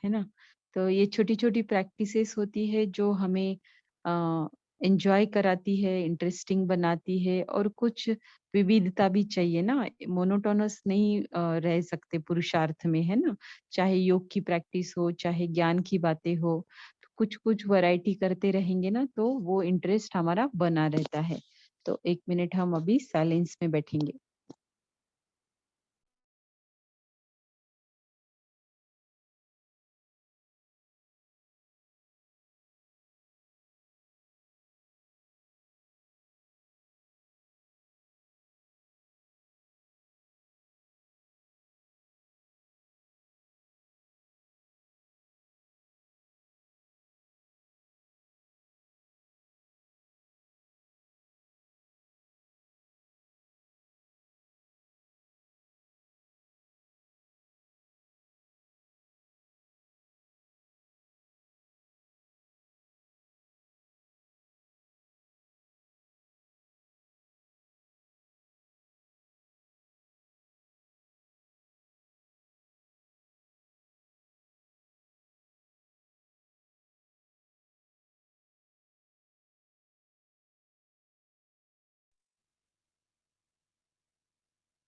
है ना। तो ये छोटी छोटी प्रैक्टिसेस होती है जो हमें एंजॉय कराती है, इंटरेस्टिंग बनाती है, और कुछ विविधता भी चाहिए ना। मोनोटोनस नहीं रह सकते पुरुषार्थ में, है ना। चाहे योग की प्रैक्टिस हो, चाहे ज्ञान की बातें हो, तो कुछ कुछ वैरायटी करते रहेंगे ना, तो वो इंटरेस्ट हमारा बना रहता है। तो 1 मिनट हम अभी साइलेंस में बैठेंगे।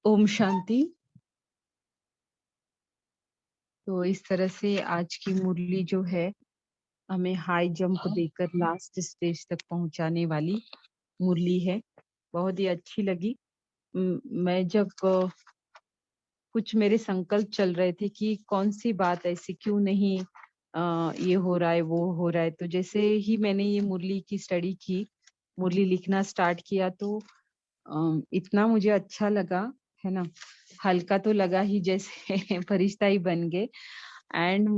ओम शांति। तो इस तरह से आज की मुरली जो है हमें हाई जंप देकर लास्ट स्टेज तक पहुंचाने वाली मुरली है। बहुत ही अच्छी लगी। मैं जब कुछ मेरे संकल्प चल रहे थे कि कौन सी बात ऐसी क्यों नहीं ये हो रहा है वो हो रहा है, तो जैसे ही मैंने ये मुरली की स्टडी की, मुरली लिखना स्टार्ट किया, तो इतना मुझे अच्छा लगा, है ना। हल्का तो लगा ही, जैसे फरिश्ता ही बन गए। एंड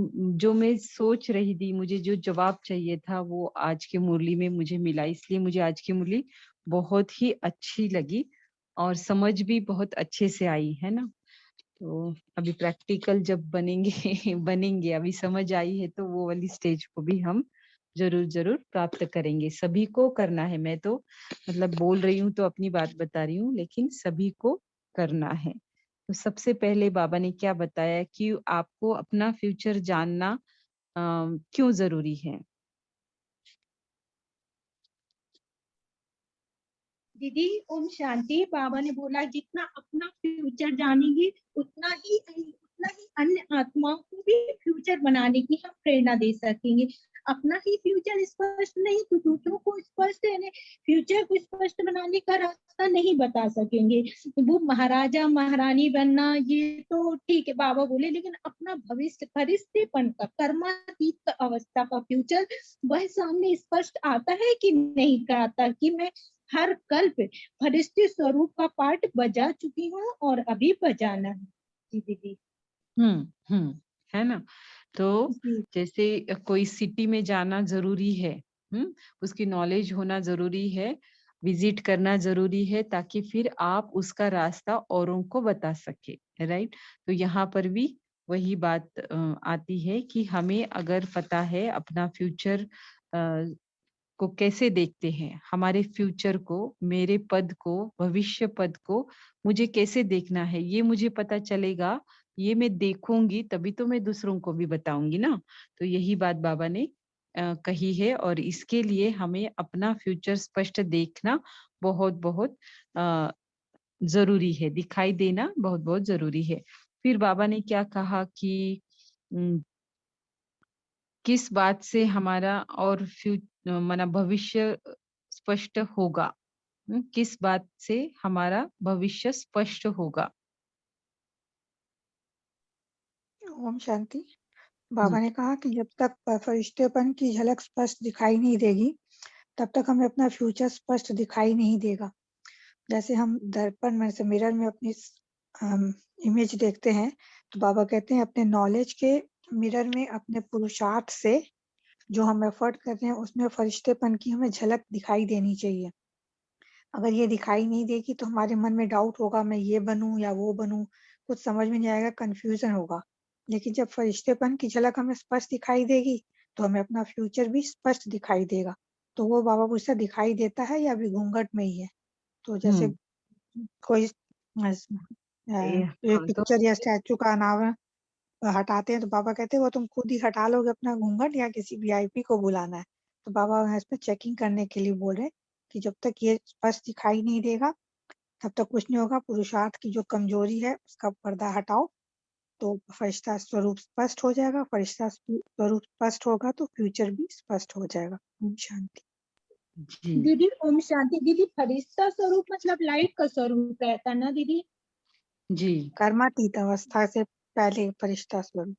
जो मैं सोच रही थी, मुझे जो जवाब चाहिए था, वो आज की मुरली में मुझे मिला। इसलिए मुझे आज की मुरली बहुत ही अच्छी लगी और समझ भी बहुत अच्छे से आई, है ना। तो अभी प्रैक्टिकल जब बनेंगे बनेंगे, अभी समझ आई है तो वो वाली स्टेज को भी हम जरूर जरूर प्राप्त करेंगे। सभी को करना है। मैं तो मतलब बोल रही हूँ तो अपनी बात बता रही हूँ, लेकिन सभी को करना है। तो सबसे पहले बाबा ने क्या बताया कि आपको अपना फ्यूचर जानना क्यों जरूरी है। दीदी ओम शांति। बाबा ने बोला जितना अपना फ्यूचर जानेंगे उतना ही अन्य आत्माओं को भी फ्यूचर बनाने की हम प्रेरणा दे सकेंगे। अपना ही फ्यूचर स्पष्ट नहीं तो दूसरों को स्पष्ट यानी फ्यूचर को स्पष्ट बनाने का रास्ता नहीं बता सकेंगे। वो महाराजा महारानी बनना ये तो ठीक है बाबा बोले, लेकिन अपना भविष्य फरिश्तेपन का कर्मातीत अवस्था का फ्यूचर वह सामने स्पष्ट आता है कि नहीं आता, कि मैं हर कल्प फरिश्ते स्वरूप का पाठ बजा चुकी हूँ और अभी बजाना है। जी दीदी। है ना। तो जी जैसे कोई सिटी में जाना जरूरी है, उसकी नॉलेज होना जरूरी है, विजिट करना जरूरी है, ताकि फिर आप उसका रास्ता औरों को बता सके, राइट। तो यहाँ पर भी वही बात आती है कि हमें अगर पता है अपना फ्यूचर को कैसे देखते हैं, हमारे फ्यूचर को, मेरे पद को, भविष्य पद को मुझे कैसे देखना है, ये मुझे पता चलेगा। ये मैं देखूंगी तभी तो मैं दूसरों को भी बताऊंगी ना। तो यही बात बाबा ने कही है, और इसके लिए हमें अपना फ्यूचर स्पष्ट देखना बहुत बहुत अ, जरूरी है, दिखाई देना बहुत बहुत जरूरी है। फिर बाबा ने क्या कहा कि किस बात से हमारा और माना भविष्य स्पष्ट होगा। किस बात से हमारा भविष्य स्पष्ट होगा। ओम शांति। हम्म, बाबा ने कहा कि जब तक फरिश्तेपन की झलक स्पष्ट दिखाई नहीं देगी तब तक हमें अपना फ्यूचर स्पष्ट दिखाई नहीं देगा। जैसे हम दर्पण में से मिरर में अपनी इमेज देखते हैं, तो बाबा कहते हैं अपने नॉलेज के मिरर में अपने पुरुषार्थ से जो हम एफर्ट कर रहे हैं उसमें फरिश्तेपन की हमें झलक दिखाई देनी चाहिए। अगर ये दिखाई नहीं देगी तो हमारे मन में डाउट होगा, मैं ये बनूं या वो बनूं, कुछ समझ में नहीं आएगा, कंफ्यूजन होगा। लेकिन जब फरिश्तेपन की झलक हमें स्पष्ट दिखाई देगी तो हमें अपना फ्यूचर भी स्पष्ट दिखाई देगा। तो वो बाबा पूछता दिखाई देता है या अभी घूंघट में ही है? तो जैसे कोई एक हाँ, तो पिक्चर या स्टैचू का अनावरण हटाते हैं तो बाबा कहते हैं वो तुम खुद ही हटा लोगे अपना घूंघट या किसी वीआईपी को बुलाना है? तो बाबा यहाँ इसमें चेकिंग करने के लिए बोल रहे हैं कि जब तक ये स्पष्ट दिखाई नहीं देगा तब तक कुछ नहीं होगा। पुरुषार्थ की जो कमजोरी है उसका पर्दा हटाओ तो फरिश्ता स्वरूप स्पष्ट हो जाएगा। फरिश्ता स्वरूप स्पष्ट होगा तो फ्यूचर भी स्पष्ट हो जाएगा। ओम शांति। जी दीदी ओम शांति। दीदी फरिश्ता स्वरूप मतलब लाइट का स्वरूप रहता ना दीदी? जी कर्मातीत अवस्था से पहले फरिश्ता स्वरूप।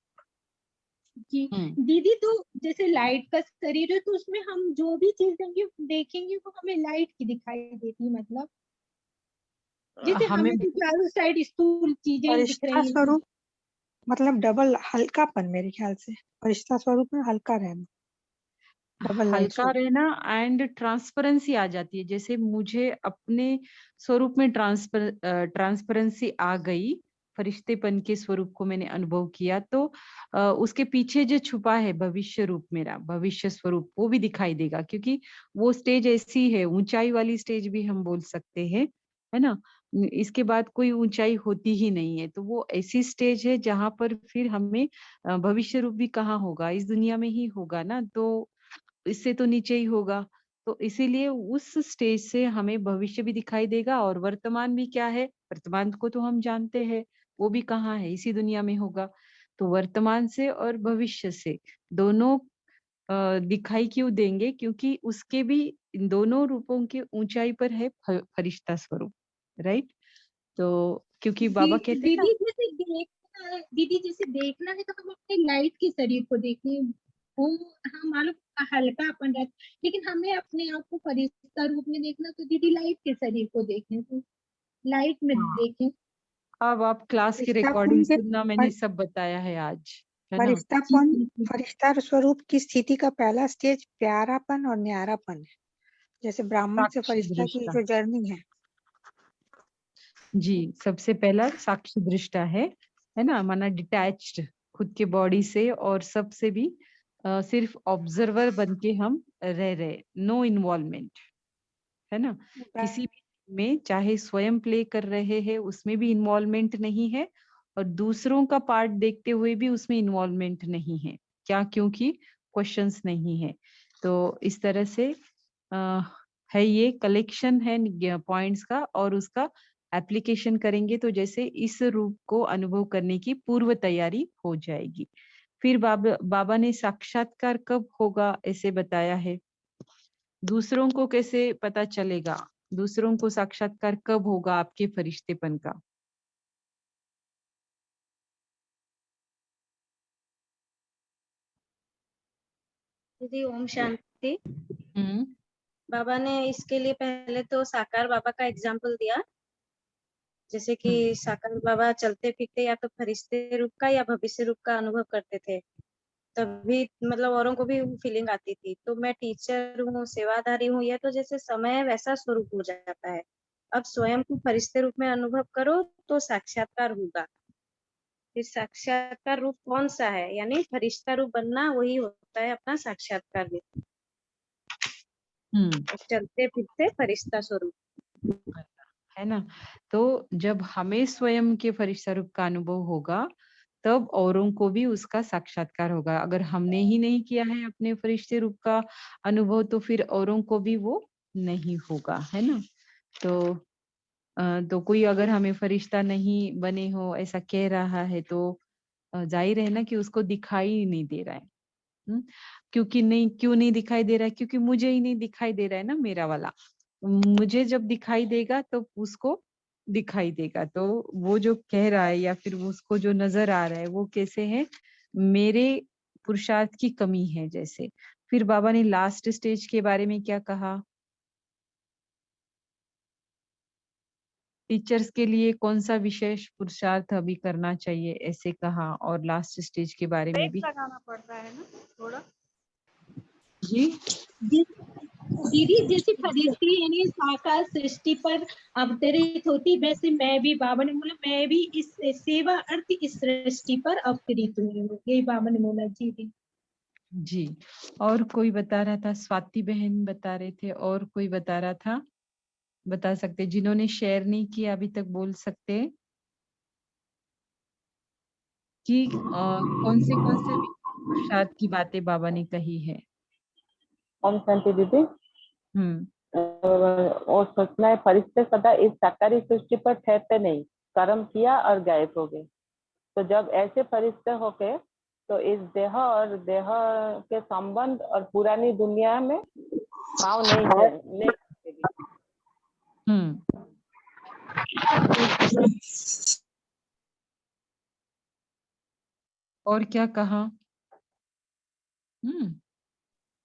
जी दीदी, तो जैसे लाइट का शरीर है तो उसमें हम जो भी चीज देखेंगे वो हमें लाइट की दिखाई देती है, मतलब जैसे हमें हमें तो चारों साइड स्थूल चीजें ही दिख फरिश्ता रही हैं। स्वरूप मतलब डबल हल्कापन, मेरे ख्याल से फरिश्ता स्वरूप में हल्का रहना, डबल लाइट हल्का स्वरूप। रहना एंड ट्रांसपेरेंसी आ जाती है। जैसे मुझे अपने स्वरूप में ट्रांसपेरेंसी आ गई, फरिश्तेपन के स्वरूप को मैंने अनुभव किया, तो उसके पीछे जो छुपा है भविष्य रूप, मेरा भविष्य स्वरूप, वो भी दिखाई देगा। क्योंकि वो स्टेज ऐसी है, ऊंचाई वाली स्टेज भी हम बोल सकते हैं, है ना। इसके बाद कोई ऊंचाई होती ही नहीं है, तो वो ऐसी स्टेज है जहां पर फिर हमें भविष्य रूप भी कहाँ होगा, इस दुनिया में ही होगा ना, तो इससे तो नीचे ही होगा। तो इसीलिए उस स्टेज से हमें भविष्य भी दिखाई देगा और वर्तमान भी क्या है, वर्तमान को तो हम जानते हैं, वो भी कहाँ है, इसी दुनिया में होगा। तो वर्तमान से और भविष्य से दोनों दिखाई क्यों देंगे, क्योंकि उसके भी इन दोनों रूपों के ऊंचाई पर है फरिश्ता स्वरूप, राइट। तो क्योंकि बाबा कहते हैं ना, दीदी जैसे देखना है तो हम अपने लाइट के शरीर को देखें, वो हम मालूम हल्कापन रहता, लेकिन हमें अपने आप को फरिश्ता रूप में देखना तो दीदी लाइट के शरीर को देखें, तो लाइट में हाँ, देखें। अब आप क्लास की फरिश्तापन रिकॉर्डिंग के सुनना, मैंने सब बताया है आज, है ना। जी फरिश्तापन, जी फरिश्ता स्वरूप की स्थिति का पहला स्टेज प्यारापन और न्यारापन है। जैसे ब्राह्मण से साक्षी फरिश्ता की दृष्टा, जो जर्नी है। जी सबसे पहला साक्षी दृष्टा है ना, माना डिटैच्ड खुद के बॉडी से और सबसे भी सिर्फ ऑब्जर्वर बन के हम रह रहे, नो इन्वॉल्वमेंट, है ना। किसी भी में चाहे स्वयं प्ले कर रहे हैं उसमें भी इन्वॉल्वमेंट नहीं है, और दूसरों का पार्ट देखते हुए भी उसमें इन्वॉल्वमेंट नहीं है। क्या? क्योंकि क्वेश्चंस नहीं है। तो इस तरह से अ, है, ये कलेक्शन है पॉइंट्स का, और उसका एप्लीकेशन करेंगे तो जैसे इस रूप को अनुभव करने की पूर्व तैयारी हो जाएगी। फिर बाबा ने साक्षात्कार कब होगा ऐसे बताया है। दूसरों को कैसे पता चलेगा, दूसरों को साक्षात्कार कब होगा आपके फरिश्तेपन का। दीदी ओम शांति। हम्म बाबा ने इसके लिए पहले तो साकार बाबा का एग्जाम्पल दिया, जैसे कि हम्म साकार बाबा चलते फिरते या तो फरिश्ते रूप का या भविष्य रूप का अनुभव करते थे, तभी मतलब औरों को भी फीलिंग आती थी। तो मैं टीचर हूँ, सेवाधारी हूँ, यह तो जैसे समय वैसा स्वरूप हो जाता है। अब स्वयं को फरिश्ते रूप में अनुभव करो तो साक्षात्कार होगा। फिर साक्षात्कार रूप कौन सा है, यानी फरिश्ता रूप बनना वही होता है अपना साक्षात्कार भी, हम्म चलते फिरते फरिश्ता स्वरूप। है ना। तो जब हमें स्वयं के फरिश्ता रूप का अनुभव होगा तब औरों को भी उसका साक्षात्कार होगा। अगर हमने ही नहीं किया है अपने फरिश्ते रूप का अनुभव तो फिर औरों को भी वो नहीं होगा, है ना। तो तो कोई अगर हमें फरिश्ता नहीं बने हो ऐसा कह रहा है तो जाहिर है ना कि उसको दिखाई ही नहीं दे रहा है। क्योंकि नहीं, क्यों नहीं दिखाई दे रहा है, क्योंकि मुझे ही नहीं दिखाई दे रहा है ना मेरा वाला। मुझे जब दिखाई देगा तो उसको दिखाई देगा। तो वो जो कह रहा है या फिर उसको जो नजर आ रहा है वो कैसे है, मेरे पुरुषार्थ की कमी है जैसे। फिर बाबा ने लास्ट स्टेज के बारे में क्या कहा, टीचर्स के लिए कौन सा विशेष पुरुषार्थ अभी करना चाहिए ऐसे कहा, और लास्ट स्टेज के बारे में भी। लगाना पड़ता है ना थोड़ा। जी जी दीदी जैसे फरिश्ते यानी साकार सृष्टि पर अवतरित होती, वैसे मैं भी, बाबा ने बोला मैं भी इस सेवा अर्थ इस सृष्टि पर अवतरित हुई हूँ, यही बाबा ने बोला। जी दी जी। और कोई बता रहा था, स्वाति बहन बता रहे थे, और कोई बता रहा था, बता सकते, जिन्होंने शेयर नहीं किया अभी तक बोल सकते कि कौन से पुरुषार्थ की बातें बाबा ने कही है। ओम शांति दीदी। हम्म। और सोचना है, फरिश्ते सदा इस साकारी सृष्टि पर ठहरते नहीं, कर्म किया और गायब हो गए। तो जब ऐसे फरिश्ते हो गए तो इस देह और देह के संबंध और पुरानी दुनिया में भाव नहीं रखेगी। और क्या कहा?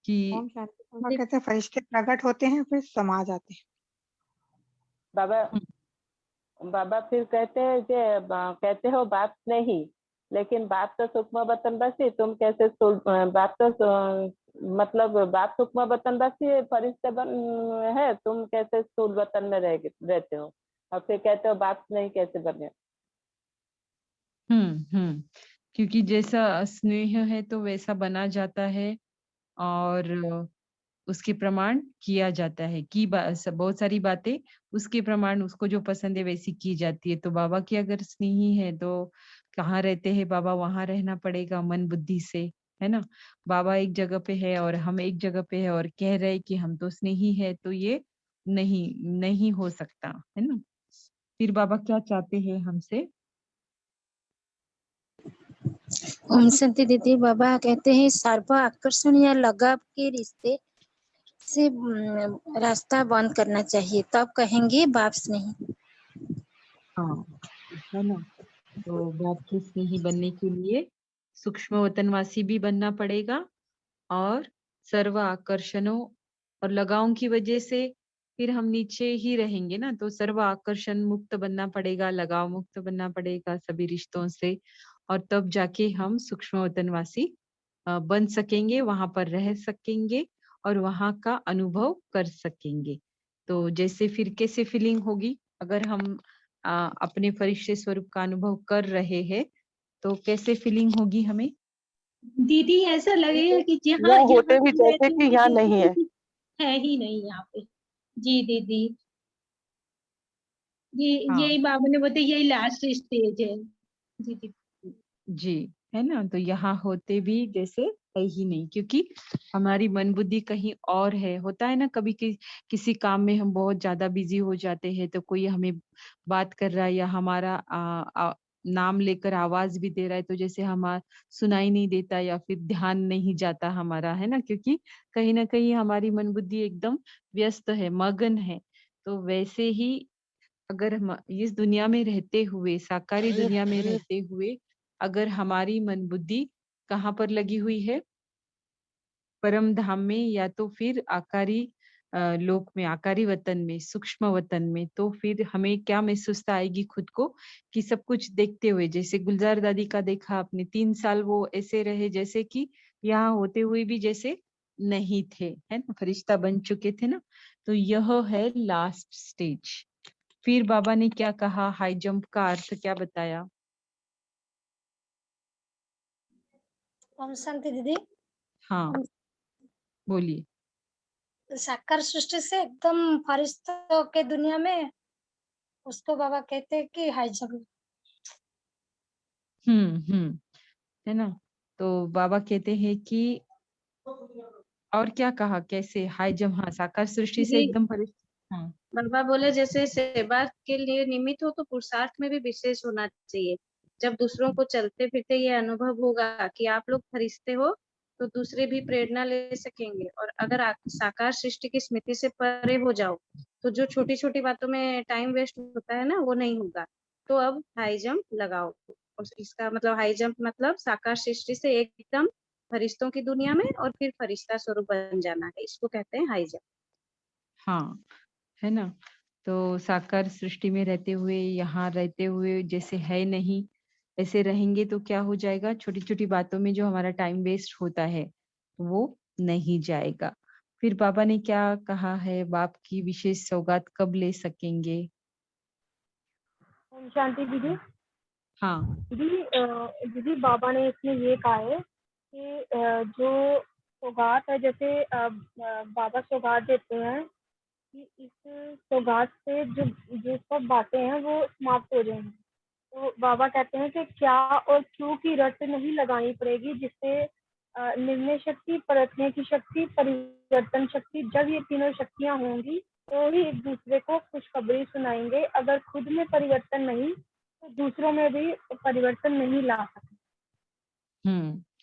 कि ओम शांति बाबा कहते हैं फरिश्ते प्रकट होते हैं फिर समा जाते हैं। बाबा फिर कहते हैं कि कहते हो बात नहीं, लेकिन बात तो सूक्ष्म बतन बसी, तुम कैसे बात तो मतलब बात सूक्ष्म बतन बसी फरिश्ते है, तुम कैसे स्थूल बतन में रहते हो, और फिर कहते हो बात नहीं कैसे बने। क्योंकि जैसा स्नेह है तो वैसा बना जाता है, और उसके प्रमाण किया जाता है कि बहुत सारी बातें उसके प्रमाण, उसको जो पसंद है वैसी की जाती है। तो बाबा की अगर स्नेही है तो कहाँ रहते हैं बाबा, वहां रहना पड़ेगा मन बुद्धि से, है ना। बाबा एक जगह पे है और हम एक जगह पे है और कह रहे कि हम तो स्नेही है, तो ये नहीं नहीं हो सकता, है ना। फिर बाबा क्या चाहते हैं हमसे? ओम शांति दीदी। बाबा कहते हैं सर्व आकर्षण या लगाव के रिश्ते से रास्ता बंद करना चाहिए, तब कहेंगे वापस नहीं। हाँ, है ना। तो बाप के स्नेही बनने के लिए सूक्ष्म वतनवासी भी बनना पड़ेगा, और सर्व आकर्षणों और लगावों की वजह से फिर हम नीचे ही रहेंगे ना। तो सर्व आकर्षण मुक्त बनना पड़ेगा, लगाव मुक्त बनना पड़ेगा सभी रिश्तों से, और तब जाके हम सूक्ष्म वतनवासी बन सकेंगे, वहां पर रह सकेंगे और वहां का अनुभव कर सकेंगे। तो जैसे फिर कैसे फीलिंग होगी अगर हम अपने फरिश्ते स्वरूप का अनुभव कर रहे हैं, तो कैसे फीलिंग होगी हमें? दीदी ऐसा लगेगा कि यहाँ जहाँ होते भी हम जैसे रहते कि हैं यहाँ नहीं है। है ही नहीं यहाँ पे। जी दीदी, ये हाँ यही बाबा ने बताया, यही लास्ट स्टेज है। जी दीदी। जी, है ना। तो यहाँ होते भी जैसे है ही नहीं, क्योंकि हमारी मन बुद्धि कहीं और है। होता है ना कभी किसी काम में हम बहुत ज्यादा बिजी हो जाते हैं, तो कोई हमें बात कर रहा है या हमारा नाम लेकर आवाज भी दे रहा है, तो जैसे हमारा सुनाई नहीं देता या फिर ध्यान नहीं जाता हमारा, है ना, क्योंकि कहीं ना कहीं हमारी मन बुद्धि एकदम व्यस्त है, मगन है। तो वैसे ही अगर हम इस दुनिया में रहते हुए, साकारी दुनिया में रहते हुए, अगर हमारी मन बुद्धि कहाँ पर लगी हुई है, परम धाम में या तो फिर आकारी लोक में, आकारी वतन में, सूक्ष्म वतन में, तो फिर हमें क्या महसूसता आएगी खुद को कि सब कुछ देखते हुए, जैसे गुलजार दादी का देखा आपने, 3 साल वो ऐसे रहे जैसे कि यहाँ होते हुए भी जैसे नहीं थे, है ना, फरिश्ता बन चुके थे ना। तो यह है लास्ट स्टेज। फिर बाबा ने क्या कहा, हाई जंप का अर्थ क्या बताया? ओम शांति दीदी। हाँ बोलिए। साकार सृष्टि से एकदम फरिश्तों के दुनिया में, उसको बाबा कहते हैं कि हाई जंप। है ना। तो बाबा कहते हैं कि, और क्या कहा, कैसे हाई जंप? हाँ, साकार सृष्टि से जी, एकदम फरिश्ता। हाँ। बाबा बोले जैसे सेवा के लिए निमित्त हो तो पुरुषार्थ में भी विशेष होना चाहिए। जब दूसरों को चलते फिरते ये अनुभव होगा कि आप लोग फरिश्ते हो, तो दूसरे भी प्रेरणा ले सकेंगे। और अगर साकार सृष्टि की स्मृति से परे हो जाओ, तो जो छोटी छोटी बातों में टाइम वेस्ट होता है ना, वो नहीं होगा। तो अब हाई जंप लगाओ। और इसका मतलब हाई जंप मतलब साकार सृष्टि से एकदम फरिश्तों की दुनिया में और फिर फरिश्ता स्वरूप बन जाना है, इसको कहते हैं हाई जंप। हाँ, है ना। तो साकार सृष्टि में रहते हुए, यहाँ रहते हुए जैसे है नहीं, ऐसे रहेंगे तो क्या हो जाएगा, छोटी छोटी बातों में जो हमारा टाइम वेस्ट होता है वो नहीं जाएगा। फिर बाबा ने क्या कहा है, बाप की विशेष सौगात कब ले सकेंगे? ओम शांति दीदी। हाँ। दीदी बाबा ने इसमें ये कहा है कि जो सौगात है, जैसे बाबा सौगात देते हैं कि इस सौगात से जो जो सब बातें हैं वो समाप्त हो जाएंगी। तो बाबा कहते हैं कि क्या और क्यों की रट नहीं लगानी पड़ेगी, जिससे निर्णय शक्ति, परखने की शक्ति, परिवर्तन शक्ति, जब ये तीनों शक्तियां होंगी तो ही एक दूसरे को खुशखबरी सुनाएंगे। अगर खुद में परिवर्तन नहीं तो दूसरों में भी परिवर्तन नहीं ला सकते।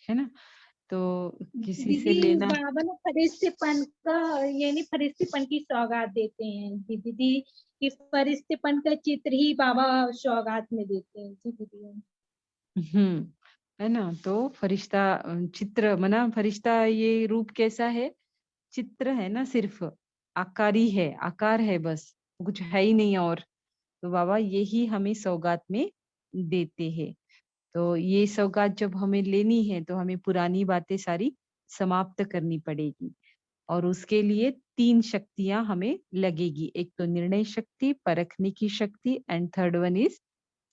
है ना। तो किसी से दीदी लेना। बाबा ने फरिश्तेपन का यानी फरिश्तेपन की सौगात देते हैं जी दीदी, कि फरिश्तेपन का चित्र ही बाबा सौगात में देते हैं जी दीदी। है ना। तो फरिश्ता चित्र मना, फरिश्ता ये रूप कैसा है? चित्र है ना, सिर्फ आकारी है, आकार है बस, कुछ है ही नहीं। और तो बाबा यही हमें सौगात में देते हैं। तो ये सौगात जब हमें लेनी है तो हमें पुरानी बातें सारी समाप्त करनी पड़ेगी, और उसके लिए 3 शक्तियां हमें लगेगी। एक तो निर्णय शक्ति, परखने की शक्ति, एंड थर्ड वन इज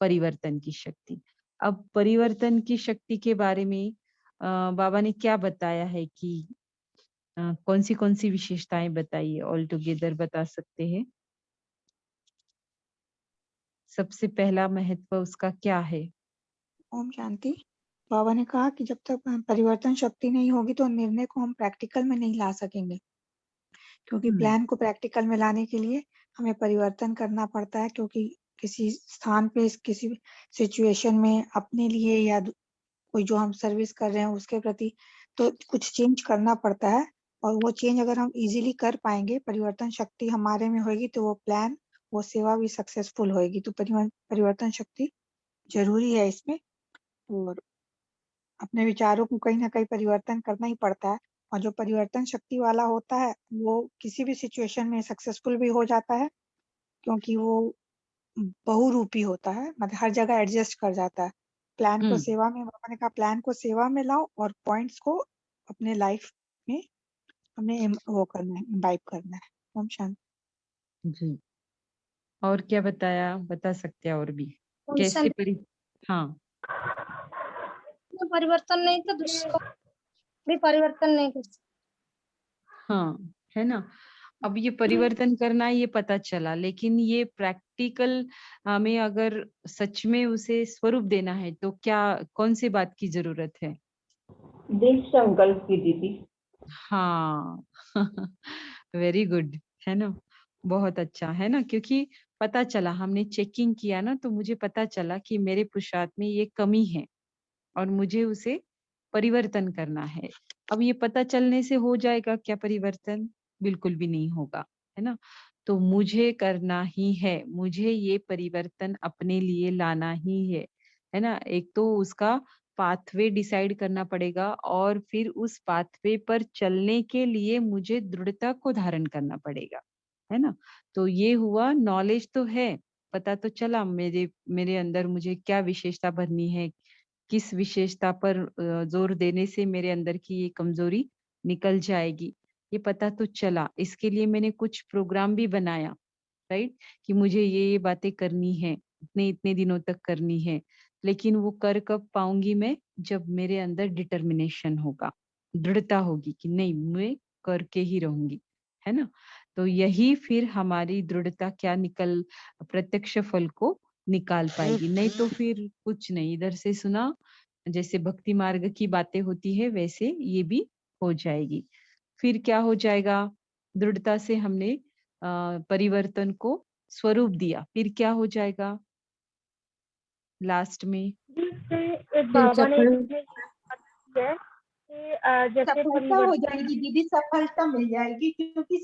परिवर्तन की शक्ति। अब परिवर्तन की शक्ति के बारे में बाबा ने क्या बताया है कि कौन सी विशेषताएं बताइए, ऑल टुगेदर बता सकते हैं। सबसे पहला महत्व उसका क्या है? ओम शांति। बाबा ने कहा कि जब तक परिवर्तन शक्ति नहीं होगी तो निर्णय को हम प्रैक्टिकल में नहीं ला सकेंगे, क्योंकि प्लान को प्रैक्टिकल में लाने के लिए हमें परिवर्तन करना पड़ता है। क्योंकि किसी स्थान पे, किसी सिचुएशन में अपने लिए या कोई जो हम सर्विस कर रहे हैं उसके प्रति तो कुछ चेंज करना पड़ता है। और वो चेंज अगर हम इजीली कर पाएंगे, परिवर्तन शक्ति हमारे में होगी, तो वो प्लान, वो सेवा भी सक्सेसफुल होगी। तो परिवर्तन शक्ति जरूरी है इसमें। और अपने विचारों को कहीं ना कहीं परिवर्तन करना ही पड़ता है। और जो परिवर्तन शक्ति वाला होता है वो किसी भी सिचुएशन में सक्सेसफुल भी हो जाता है, क्योंकि वो बहुरूपी होता है, मतलब हर जगह एडजस्ट कर जाता है। प्लान को सेवा में, बाबा ने कहा प्लान को सेवा में लाओ और पॉइंट्स को अपने लाइफ में हमें वो करना है, इम्बाइब करना है। ओम शांति। जी। और क्या बताया, बता सकते हैं और भी कैसे हाँ। परिवर्तन नहीं तो दूसरों भी परिवर्तन नहीं कर सकते। हाँ, है ना। अब ये परिवर्तन करना ये पता चला, लेकिन ये प्रैक्टिकल हमें अगर सच में उसे स्वरूप देना है तो क्या, कौन सी बात की जरूरत है? दृढ़ संकल्प की दीदी। हाँ। वेरी गुड, है ना। बहुत अच्छा है ना, क्योंकि पता चला, हमने चेकिंग किया ना, तो मुझे पता चला कि मेरे पुरुषार्थ में ये कमी है और मुझे उसे परिवर्तन करना है। अब ये पता चलने से हो जाएगा क्या परिवर्तन? बिल्कुल भी नहीं होगा, है ना। तो मुझे करना ही है, मुझे ये परिवर्तन अपने लिए लाना ही है ना। एक तो उसका पाथवे डिसाइड करना पड़ेगा, और फिर उस पाथवे पर चलने के लिए मुझे दृढ़ता को धारण करना पड़ेगा, है ना। तो ये हुआ, नॉलेज तो है, पता तो चला मेरे मेरे अंदर मुझे क्या विशेषता भरनी है, किस विशेषता पर जोर देने से मेरे अंदर की ये कमजोरी निकल जाएगी, ये पता तो चला। इसके लिए मैंने कुछ प्रोग्राम भी बनाया, राइट, कि मुझे ये बातें करनी है, इतने इतने दिनों तक करनी है। लेकिन वो कर कब पाऊंगी मैं? जब मेरे अंदर डिटर्मिनेशन होगा, दृढ़ता होगी कि नहीं, मैं करके ही रहूंगी, है ना। तो यही फिर हमारी दृढ़ता क्या निकल, प्रत्यक्ष फल को निकाल पाएगी। नहीं तो फिर कुछ नहीं, इधर से सुना, जैसे भक्ति मार्ग की बातें होती है वैसे ये भी हो जाएगी। फिर क्या हो जाएगा? दृढ़ता से हमने परिवर्तन को स्वरूप दिया, फिर क्या हो जाएगा लास्ट में? जिससे बाबा ने इसमें है कि जैसे सफलता हो परिवर्तन। जाएगी दीदी, सफलता मिल जाएगी, क्योंकि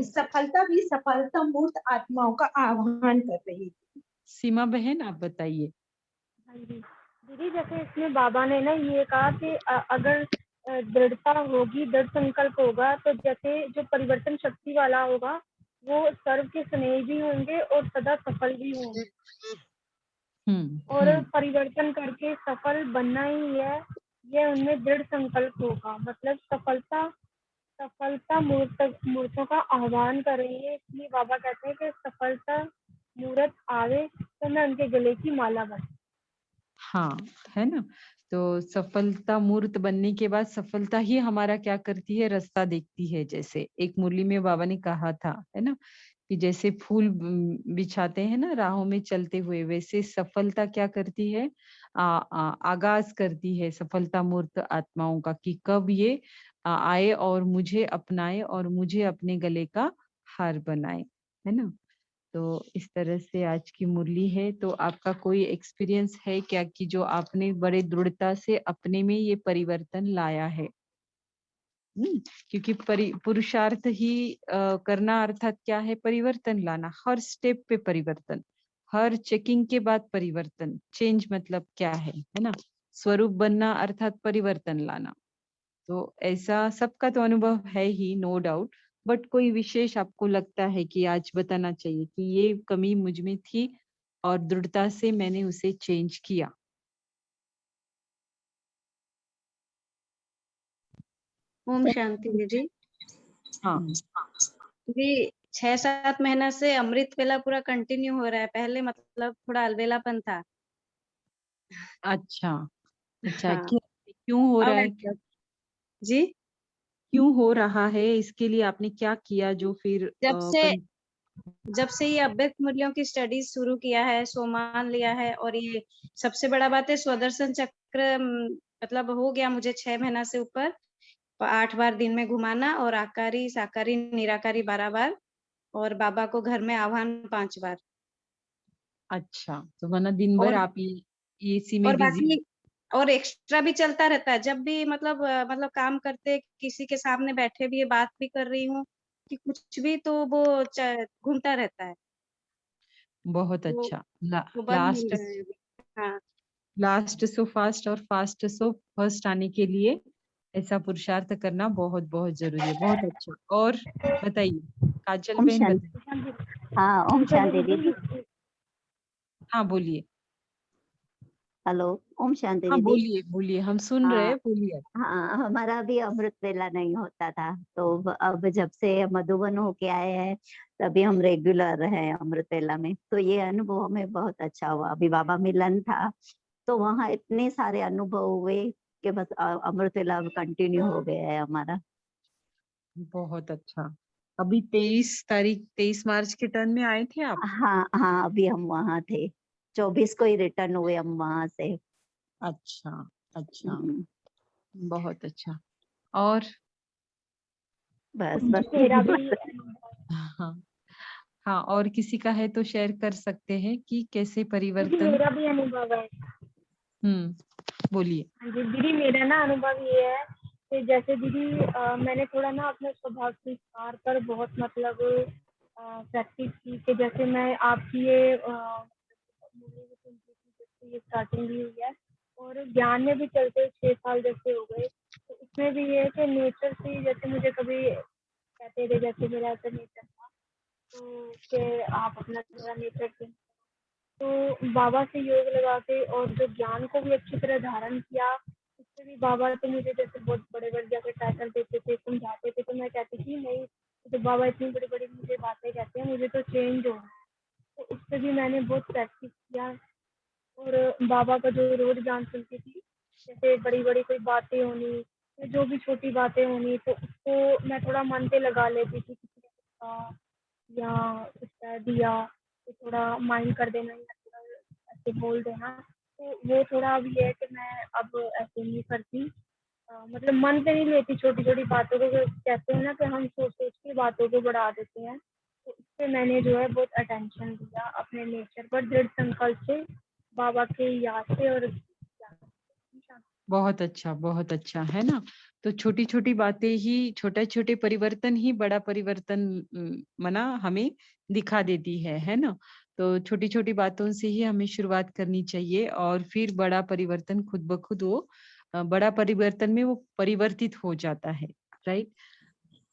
सफलता भी सफलता मूर्त आत्माओं का आह्वान कर रही है। सीमा बहन आप बताइए। हाँ जी दीदी, जैसे इसमें बाबा ने ना ये कहा कि अगर दृढ़ता होगी, दृढ़ संकल्प होगा, तो जैसे जो परिवर्तन शक्ति वाला होगा वो सर्व के स्नेह भी होंगे और सदा सफल भी होंगे। और परिवर्तन करके सफल बनना ही है, यह उनमें दृढ़ संकल्प होगा। मतलब सफलता सफलता मूर्तों का आह्वान कर रही है, इसलिए बाबा कहते हैं कि सफलता मूर्त आवे तो मैं उनके गले की माला बन। हाँ, है ना। तो सफलता मूर्त बनने के बाद सफलता ही हमारा क्या करती है, रास्ता देखती है। जैसे एक मुरली में बाबा ने कहा था, है ना, कि जैसे फूल बिछाते हैं ना राहों में चलते हुए, वैसे सफलता क्या करती है, आगाज करती है सफलता मूर्त आत्माओं का, कि कब ये आए और मुझे अपनाए और मुझे अपने गले का हार बनाए, है ना। तो इस तरह से आज की मुरली है। तो आपका कोई एक्सपीरियंस है क्या कि जो आपने बड़े दृढ़ता से अपने में ये परिवर्तन लाया है? क्योंकि पुरुषार्थ ही करना अर्थात क्या है, परिवर्तन लाना, हर स्टेप पे परिवर्तन, हर चेकिंग के बाद परिवर्तन। चेंज मतलब क्या है ना, स्वरूप बनना अर्थात परिवर्तन लाना। तो ऐसा सबका तो अनुभव है ही, नो डाउट, बट कोई विशेष आपको लगता है कि आज बताना चाहिए कि ये कमी मुझ में थी और दृढ़ता से मैंने उसे चेंज किया? ओम शांति दीदी। हाँ। जी, 6-7 महीना से अमृत वेला पूरा कंटिन्यू हो रहा है। पहले मतलब थोड़ा अलबेलापन था। अच्छा, अच्छा, हाँ, क्यों क्यों हो रहा अब है, क्या जी, क्यों हो रहा है, इसके लिए आपने क्या किया जो फिर जब से जब से ये अव्यक्त मूल्यों की स्टडीज शुरू किया है, सोमान लिया है, और ये सबसे बड़ा बात है स्वदर्शन चक्र, मतलब हो गया मुझे 6 महीना से ऊपर, 8 बार दिन में घुमाना, और आकारी, साकारी, निराकारी 12 बार, और बाबा को घर में आह्वान 5 बार। अच्छा, तो वरना दिन भर और आप ये इसी में और बिजी? बाकी और एक्स्ट्रा भी चलता रहता है। जब भी मतलब काम करते, किसी के सामने बैठे भी है, बात भी कर रही हूँ कि कुछ भी, तो वो घूमता रहता है। बहुत वो अच्छा। वो बंद नहीं लास्ट रहा है अभी। हाँ, लास्ट सो फास्ट और फास्ट सो फर्स्ट आने के लिए ऐसा पुरुषार्थ करना बहुत बहुत जरूरी है। बहुत अच्छा। और बताइए, काजल ओम बहन शांति। बताइए। हाँ, ओम शांति दीदी। हाँ बोलिए। हेलो, ओम शांति हाँ दीदी। बोलिए बोलिए, हम सुन रहे हाँ, हैं, बोलिए। हाँ, हमारा भी अमृत वेला नहीं होता था, तो अब जब से मधुबन होके आए हैं तभी हम रेगुलर हैं अमृत वेला में। तो ये अनुभव हमें बहुत अच्छा हुआ। अभी बाबा मिलन था तो वहाँ इतने सारे अनुभव हुए कि बस अमृत वेला कंटिन्यू हो गया है हमारा। बहुत अच्छा। अभी 23 मार्च के टर्न में आए थे आप? हाँ, हाँ, अभी हम वहाँ थे। 24 को ही रिटर्न हुए हम वहाँ से। अच्छा, अच्छा, हम्म, बहुत अच्छा। और बस जी, बस मेरा यही भी बस। हाँ, हाँ, और किसी का है तो शेयर कर सकते हैं कि कैसे दीदी परिवर्तन। मेरा भी अनुभव है। बोलिए। हाँ जी दीदी, मेरा ना अनुभव ये है कि जैसे दीदी मैंने थोड़ा ना अपने स्वभाव के विस्तार पर बहुत मतलब प्रैक्टिस की, कि जैसे मैं आपकी ये मूवी भी सुनती थी जब से ये स्टार्टिंग भी हुई है, और ज्ञान में भी चलते 6 साल जैसे हो गए। तो इसमें भी ये है कि नेचर से जैसे मुझे कभी कहते थे, जैसे मेरा ऐसा नेचर था, तो कि आप अपना थोड़ा नेचर चेंज। तो बाबा से योग लगा के और जो ज्ञान को भी अच्छी तरह धारण किया, उससे भी बाबा तो मुझे जैसे बहुत बड़े बड़े जैसे टाइटल देते थे, समझाते थे, तो मैं कहती थी नहीं, तो बाबा इतनी बड़ी बड़ी मुझे बातें कहते हैं, मुझे तो चेंज होना है। तो उससे भी मैंने बहुत प्रैक्टिस किया, और बाबा का जो रोज ज्ञान सुनती थी, जैसे बड़ी बड़ी कोई बातें होनी या जो भी छोटी बातें होनी, तो उसको मैं थोड़ा मन पे लगा लेती थी, किसी ने कुछ कहा या कुछ कह दिया तो थोड़ा माइंड कर देना या थोड़ा ऐसे बोल देना। तो वो थोड़ा अब ये है कि मैं अब ऐसे नहीं करती, मतलब मन पे नहीं लेती छोटी छोटी बातों को। जो कहते हैं ना कि हम सोच सोच के बातों को बढ़ा देते हैं, तो इससे मैंने जो है बहुत अटेंशन दिया अपने नेचर पर, दृढ़ संकल्प से, बाबा के याद से और बहुत अच्छा, है ना। तो छोटी छोटी बातें ही, छोटे छोटे परिवर्तन ही बड़ा परिवर्तन मना हमें दिखा देती है ना। तो छोटी छोटी बातों से ही हमें शुरुआत करनी चाहिए और फिर बड़ा परिवर्तन खुद ब खुद वो बड़ा परिवर्तन में वो परिवर्तित हो जाता है। राइट।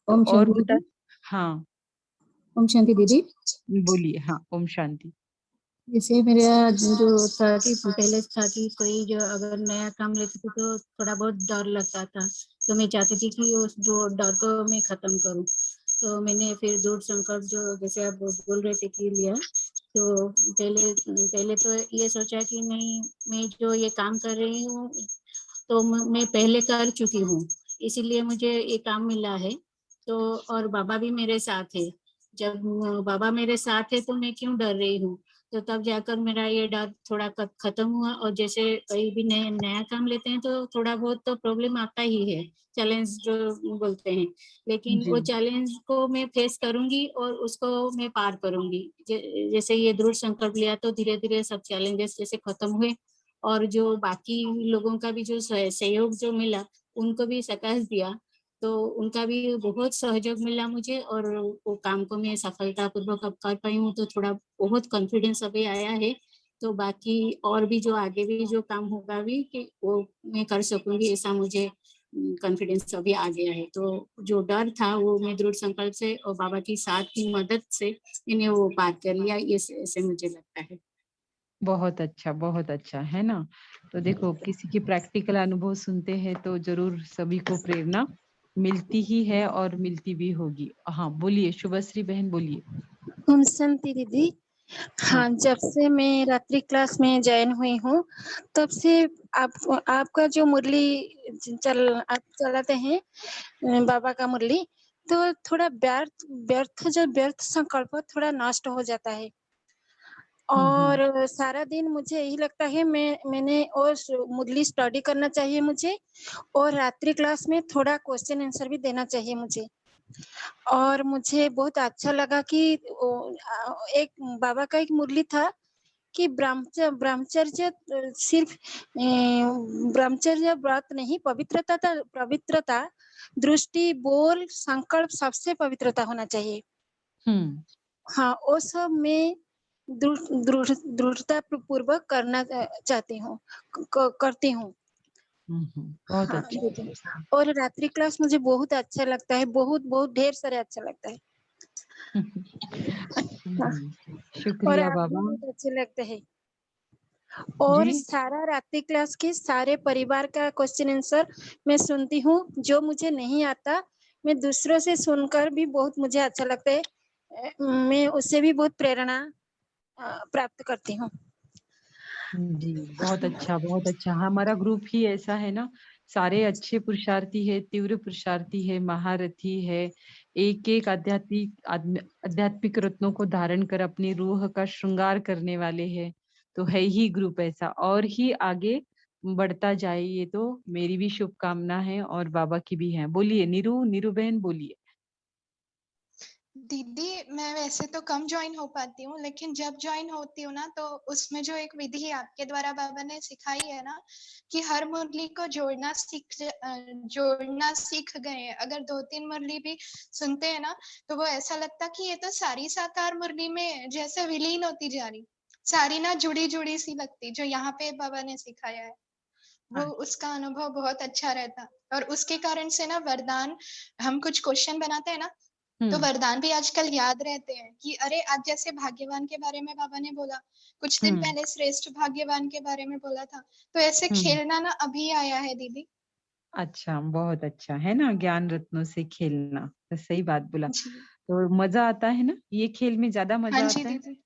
तो ओम और शांति बता। दीदी। हाँ ओम शांति दीदी। बोलिए। हाँ, ओम शांति। जैसे मेरा जो था कि पहले था कि कोई जो अगर नया काम लेते थे तो थोड़ा बहुत डर लगता था तो मैं चाहती थी कि उस जो डर को मैं खत्म करूं। तो मैंने फिर दृढ़ संकल्प जो जैसे आप बोल रहे थे कि लिया। तो पहले तो ये सोचा कि नहीं, मैं जो ये काम कर रही हूँ तो मैं पहले कर चुकी हूँ, इसीलिए मुझे ये काम मिला है। तो और बाबा भी मेरे साथ है। जब बाबा मेरे साथ है तो मैं क्यों डर रही हूँ। तो तब जाकर मेरा ये डर थोड़ा खत्म हुआ। और जैसे कहीं भी नया काम लेते हैं तो थोड़ा बहुत तो प्रॉब्लम आता ही है, चैलेंज जो बोलते हैं, लेकिन वो जी चैलेंज को मैं फेस करूंगी और उसको मैं पार करूंगी। जैसे ये दृढ़ संकल्प लिया तो धीरे धीरे सब चैलेंजेस जैसे खत्म हुए। और जो बाकी लोगों का भी जो सहयोग जो मिला, उनको भी सकाश दिया, तो उनका भी बहुत सहयोग मिला मुझे और वो काम को मैं सफलतापूर्वक अब कर पाई हूँ। तो थोड़ा बहुत कॉन्फिडेंस अभी आया है। तो बाकी और भी जो आगे भी जो काम होगा भी कि वो मैं कर सकूंगी, ऐसा मुझे कॉन्फिडेंस अभी आ गया है। तो जो डर था वो मैं दृढ़ संकल्प से और बाबा की साथ की मदद से मैंने वो पार कर लिया, ये ऐसे मुझे लगता है। बहुत अच्छा है ना। तो देखो, किसी की प्रैक्टिकल अनुभव सुनते हैं तो जरूर सभी को प्रेरणा मिलती ही है और मिलती भी होगी। हाँ बोलिए शुभश्री बहन, बोलिए। ओम शांति दीदी। हाँ, जब से मैं रात्रि क्लास में ज्वाइन हुई हूँ, तब से आपका जो मुरली आप चलाते हैं, बाबा का मुरली, तो थोड़ा व्यर्थ संकल्प थोड़ा नष्ट हो जाता है। और सारा दिन मुझे यही लगता है मैंने और मुरली स्टडी करना चाहिए मुझे, और रात्रि क्लास में थोड़ा क्वेश्चन आंसर भी देना चाहिए मुझे। और मुझे बहुत अच्छा लगा कि एक बाबा का एक मुरली था कि ब्रह्मचर्य सिर्फ ब्रह्मचर्य व्रत नहीं, पवित्रता दृष्टि, बोल, संकल्प सबसे पवित्रता होना चाहिए। हाँ, वो सब मैं दृढ़ता पूर्वक करना चाहती हूँ, करती हूँ। बहुत हाँ अच्छा। दीदी। और रात्रि क्लास मुझे बहुत अच्छा लगता है, बहुत ढेर सारे अच्छा लगता है। हाँ, और शुक्रिया आप भी बाबा बहुत अच्छे लगते हैं। और जी। सारा रात्रि क्लास के सारे परिवार का क्वेश्चन आंसर मैं सुनती हूँ। जो मुझे नहीं आता मैं दूसरों से सुनकर भी बहुत मुझे अच्छा लगता है। मैं उससे भी बहुत प्रेरणा प्राप्त करती हूँ। जी बहुत अच्छा। हमारा ग्रुप ही ऐसा है ना, सारे अच्छे पुरुषार्थी है, तीव्र पुरुषार्थी है, महारथी है, एक एक आध्यात्मिक रत्नों को धारण कर अपनी रूह का श्रृंगार करने वाले हैं। तो है ही ग्रुप ऐसा, और ही आगे बढ़ता जाए, ये तो मेरी भी शुभकामना है और बाबा की भी है। बोलिए नीरू बहन, बोलिए। दीदी, मैं वैसे तो कम ज्वाइन हो पाती हूँ, लेकिन जब ज्वाइन होती हूँ ना, तो उसमें जो एक विधि आपके द्वारा बाबा ने सिखाई है ना, कि हर मुरली को जोड़ना सीख गए हैं। अगर 2-3 मुरली भी सुनते हैं ना, तो वो ऐसा लगता कि ये तो सारी साकार मुरली में जैसे विलीन होती जा रही, सारी ना जुड़ी सी लगती, जो यहाँ पे बाबा ने सिखाया है। वो उसका अनुभव बहुत अच्छा रहता। और उसके कारण से ना वरदान, हम कुछ क्वेश्चन बनाते हैं ना, तो वरदान भी आजकल याद रहते हैं कि अरे आज जैसे भाग्यवान के बारे में बाबा ने बोला, कुछ दिन पहले श्रेष्ठ भाग्यवान के बारे में बोला था, तो ऐसे खेलना ना अभी आया है दीदी। अच्छा, बहुत अच्छा है ना, ज्ञान रत्नों से खेलना, तो सही बात बोला। जी तो मजा आता है ना, ये खेल में ज्यादा हाँ मजा जी आता है। दीदी,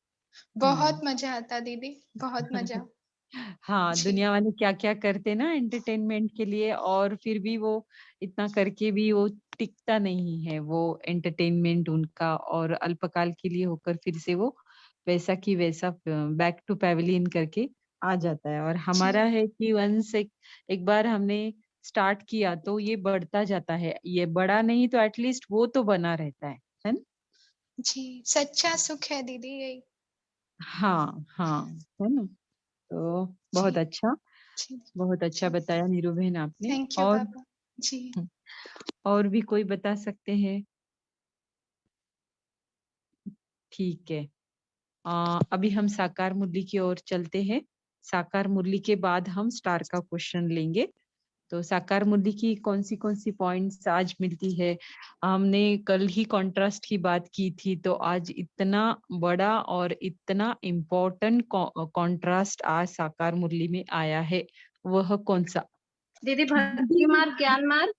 बहुत मजा आता दीदी, बहुत मजा। हाँ, जी दुनिया वाले क्या क्या करते ना एंटरटेनमेंट के लिए, और फिर भी वो इतना करके भी वो टिकता नहीं है वो एंटरटेनमेंट उनका, और अल्पकाल के लिए होकर फिर से वो वैसा की वैसा बैक टू पैवेलियन करके आ जाता है। और जी हमारा है कि वंस एक बार हमने स्टार्ट किया तो ये बढ़ता जाता है, ये बड़ा नहीं तो एटलीस्ट वो तो बना रहता है ना। जी, सच्चा सुख है दीदी यही। हाँ हाँ, है ना। तो जी जी बहुत अच्छा जी, बताया नीरू बहन आपने। थैंक यू और बाबा। जी और भी कोई बता सकते हैं? ठीक है। अभी हम साकार मुरली की ओर चलते हैं। साकार मुरली के बाद हम स्टार का क्वेश्चन लेंगे। तो साकार मुरली की कौन सी पॉइंट्स आज मिलती है? हमने कल ही कॉन्ट्रास्ट की बात की थी, तो आज इतना बड़ा और इतना इम्पोर्टेंट कॉन्ट्रास्ट आज साकार मुरली में आया है, वह कौन सा? दीदी भक्ति मार्ग, ज्ञान मार्ग।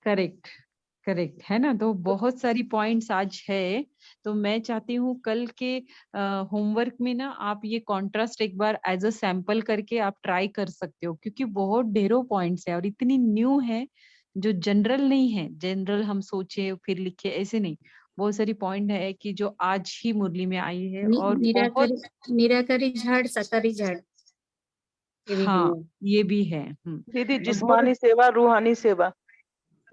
करेक्ट, करेक्ट है ना। तो बहुत सारी पॉइंट्स आज है, तो मैं चाहती हूँ कल के होमवर्क में ना आप ये कॉन्ट्रास्ट एक बार एज अ सैंपल करके आप ट्राई कर सकते हो, क्योंकि बहुत ढेरों पॉइंट्स है और इतनी न्यू है जो जनरल नहीं है। जनरल हम सोचे फिर लिखे ऐसे नहीं, बहुत सारी पॉइंट है कि जो आज ही मुरली में आई है और बहुत निराकारी झाड़ साकारी झाड़ हाँ ये भी है। दीदी तो बहुत जिस्मानी सेवा रूहानी सेवा।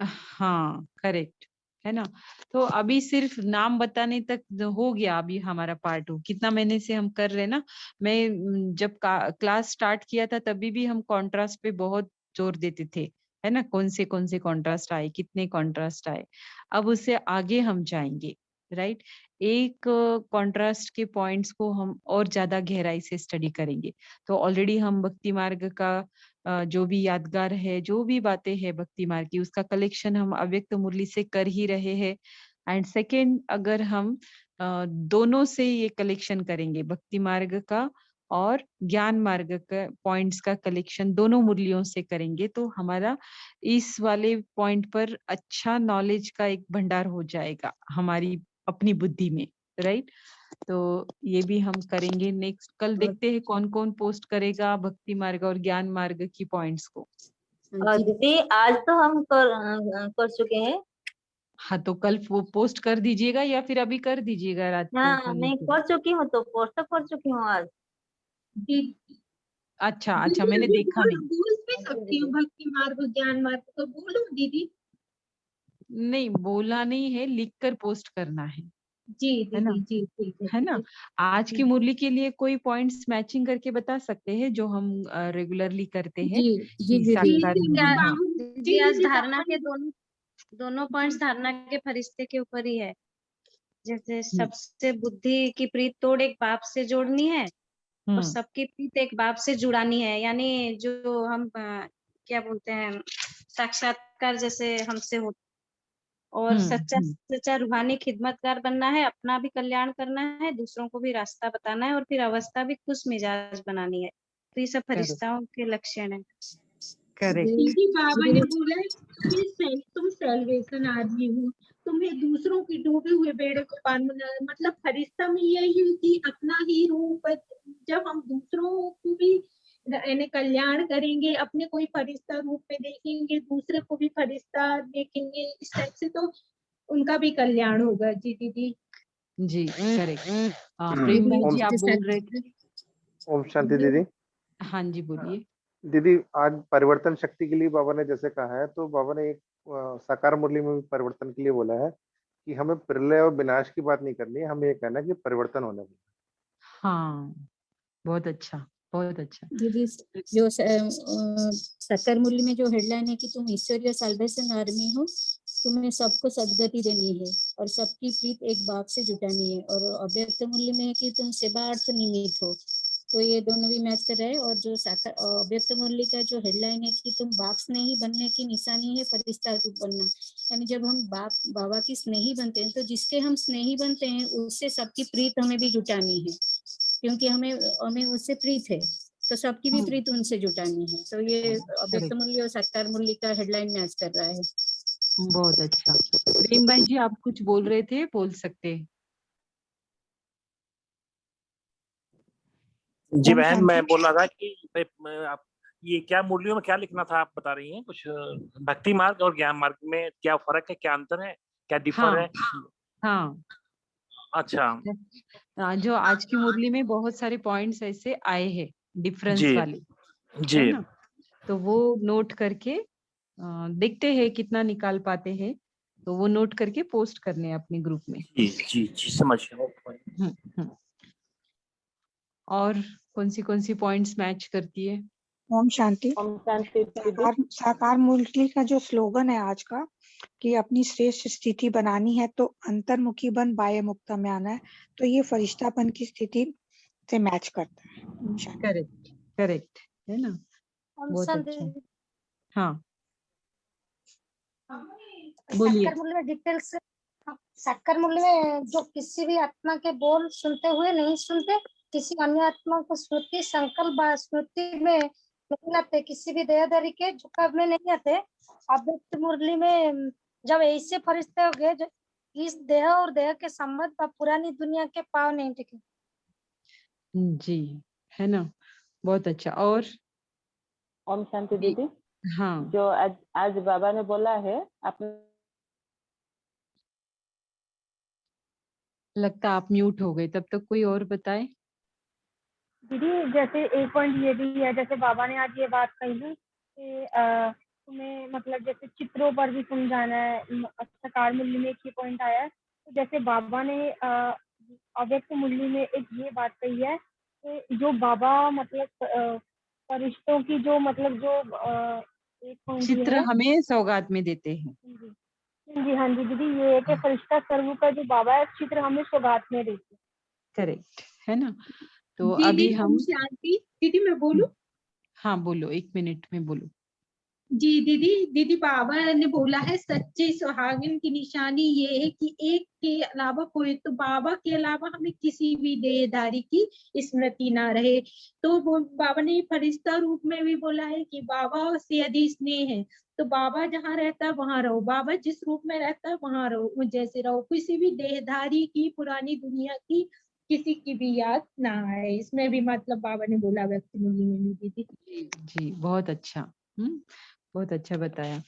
हाँ करेक्ट है ना। तो अभी सिर्फ नाम बताने तक हो गया अभी हमारा पार्ट 2। कितना महीने से हम कर रहे ना। मैं जब क्लास स्टार्ट किया था तभी भी हम कॉन्ट्रास्ट पे बहुत जोर देते थे, है ना। कौन से कॉन्ट्रास्ट आए, कितने कॉन्ट्रास्ट आए। अब उससे आगे हम जाएंगे, राइट। एक कॉन्ट्रास्ट के पॉइंट्स को हम और ज्यादा गहराई से स्टडी करेंगे। तो ऑलरेडी हम भक्ति मार्ग का जो भी यादगार है, जो भी बातें हैं भक्ति मार्ग की, उसका कलेक्शन हम अव्यक्त मुरली से कर ही रहे हैं। एंड सेकेंड, अगर हम दोनों से ये कलेक्शन करेंगे, भक्ति मार्ग का और ज्ञान मार्ग का पॉइंट्स का कलेक्शन दोनों मुरलियों से करेंगे, तो हमारा इस वाले पॉइंट पर अच्छा नॉलेज का एक भंडार हो जाएगा हमारी अपनी बुद्धि में, राइट। तो ये भी हम करेंगे नेक्स्ट। कल देखते हैं कौन कौन पोस्ट करेगा भक्ति मार्ग और ज्ञान मार्ग की पॉइंट्स को। दीदी आज तो हम कर चुके हैं। हाँ तो कल वो पोस्ट कर दीजिएगा या फिर अभी कर दीजिएगा रात को हाँ सोने मैं के कर चुकी हूँ, तो पोस्ट तो कर चुकी हूँ आज। अच्छा अच्छा, मैंने देखा नहीं। बोल भी सकती हूँ भक्ति मार्ग ज्ञान मार्ग, तो बोलो दीदी। नहीं बोला नहीं है, लिख कर पोस्ट करना है जी है ना, दीदी, जी ठीक है ना। आज की मुरली के लिए कोई पॉइंट्स मैचिंग करके बता सकते हैं जो हम रेगुलरली करते हैं। साक्षात मुरली, हाँ। दीदी आज धारणा के दोनों पॉइंट्स धारणा के फरिश्ते के ऊपर ही है। जैसे सबसे बुद्धि की प्रीत तोड़ एक बाप से जोड़नी है और सबकी प्रीत एक बाप से जुड़ानी है। यानी जो हम क्या बोलते हैं, साक्षात्कार जैसे हमसे हो, और सच्चा सच्चा रूहानी खिदमतगार बनना है, अपना भी कल्याण करना है, दूसरों को भी रास्ता बताना है और फिर अवस्था भी खुश मिजाज बनानी है। तो ये सब फरिश्ताओं के लक्षण है। दीदी बाबा ने बोला है तुम सेल्वेशन आदमी हो, तुम्हें दूसरों की डूबे हुए बेड़े को पार मतलब फरिश्ता में यही है कि अपना ही रूप, जब हम दूसरों को भी यानी कल्याण करेंगे, अपने कोई फरिश्ता रूप में देखेंगे, दूसरे को भी फरिश्ता देखेंगे, इस टाइप से तो उनका भी कल्याण होगा। जी दीदी जी करेक्ट। प्रेम भाई जी आप बोल रहे थे। ओम शांति दीदी। हाँ जी बोलिए। दीदी आज परिवर्तन शक्ति के लिए बाबा ने जैसे कहा है, तो बाबा ने एक साकार मुरली में भी परिवर्तन के लिए बोला है कि हमें प्रलय और विनाश की बात नहीं करनी है, हमें ये कहना है कि परिवर्तन होने वाला है। हाँ बहुत अच्छा, बहुत अच्छा। दीदी जो साकार मुरली में जो हेडलाइन है कि तुम ईश्वरीय साल्वेशन आर्मी हो, तुम्हें सबको सदगति देनी है और सबकी प्रीत एक बाप से जुटानी है, और अव्यक्त मूल्य में है कि तुम सेवार्थ निमित्त हो। तो ये दोनों भी मैच कर रहे हैं। और जो साकार अव्यक्त मूल्य का जो हेडलाइन है कि तुम बाप स्नेही बनने की निशानी है फरिश्ता रूप बनना, यानी जब हम बाबा की स्नेही बनते हैं तो जिसके हम स्नेही बनते हैं उससे सबकी प्रीत हमें भी जुटानी है, क्योंकि हमें उससे प्रीत है, तो सबकी भी प्रीत उनसे जुटानी है। तो ये अव्यक्त मूल्य और साकार मूल्य का हेडलाइन मैच कर रहा है। बहुत अच्छा। प्रेम भाई जी आप कुछ बोल रहे थे, बोल सकते हैं। जी बहन, मैं बोल रहा था कि आप ये क्या मुरलियों में क्या लिखना था, आप बता रही हैं कुछ भक्ति मार्ग और ज्ञान मार्ग में क्या फर्क है, क्या अंतर है, क्या डिफर है? हाँ अच्छा, जो आज की मुरली में बहुत सारे पॉइंट्स ऐसे आए हैं डिफरेंस वाले, है ना। तो वो नोट करके देखते हैं कितना निकाल पाते हैं, तो वो नोट करके पोस्ट करने हैं अपने ग्रुप में। जी समझ गया। और कौन सी पॉइंट्स मैच करती है? ओम शांति। ओम शांति। साकार मुरली का जो स्लोगन है आज का कि अपनी श्रेष्ठ स्थिति बनानी है तो अंतर्मुखी बन बाह्य मुक्ता में आना है, तो ये फरिश्तापन की स्थिति से मैच करता है। करेक्ट है ना, बहुत अच्छा। हाँ बोलिए। साकार मूल्य में डिटेल्स, साकार मूल्य में जो किसी भी आत्मा के बोल सुनते हुए नहीं सुनते, किसी अन्य आत्मा को स्मृति संकल्प स्मृति में नहीं आते, किसी भी देहधारी के झुकाव में नहीं आते। अव्यक्त मुरली में जब ऐसे फरिश्ते हो गए, जो इस देह और देह के संबंध पर पुरानी दुनिया के पाव नहीं टिके। जी, है ना, बहुत अच्छा। और ओम शांति जी, दीदी। हाँ, जो आज बाबा ने बोला है, आपने लगता आप म्यूट हो गए, तब तक कोई और बताए। दीदी जैसे एक पॉइंट ये भी है, जैसे बाबा ने आज ये बात कही ना कि तुम्हें मतलब जैसे चित्रों पर भी समझाना है। साकार मूल्य में एक ये पॉइंट आया है। तो जैसे बाबा ने अव्यक्त मूल्य में एक ये बात कही है कि जो बाबा मतलब फरिश्तों की जो मतलब जो एक पॉइंट ये चित्र है। हमें सौगात में देते हैं। जी हाँ जी दीदी, ये है कि फरिश्ता सर्व का जो बाबा है, चित्र हमें सौगात में देते हैं। करेक्ट, है ना। तो दीदी अभी ओम हम, शांति। दीदी मैं बोलूं? हाँ बोलो, 1 मिनट में बोलो। जी दीदी बाबा ने बोला है सच्चे सुहागिन की निशानी ये है कि एक के अलावा कोई, तो बाबा के अलावा हमें किसी भी देहधारी की स्मृति ना रहे। तो वो बाबा ने फरिश्ता रूप में भी बोला है कि बाबा से यदि स्नेह है तो बाबा जहाँ रहता है वहां रहो, बाबा जिस रूप में रहता है वहां रहो, जैसे रहो, किसी भी देहधारी की, पुरानी दुनिया की किसी की भी याद ना आए। इसमें भी मतलब बाबा ने बोला व्यक्ति मूल्य में भी दीदी। जी, बहुत अच्छा। बहुत अच्छा बताया।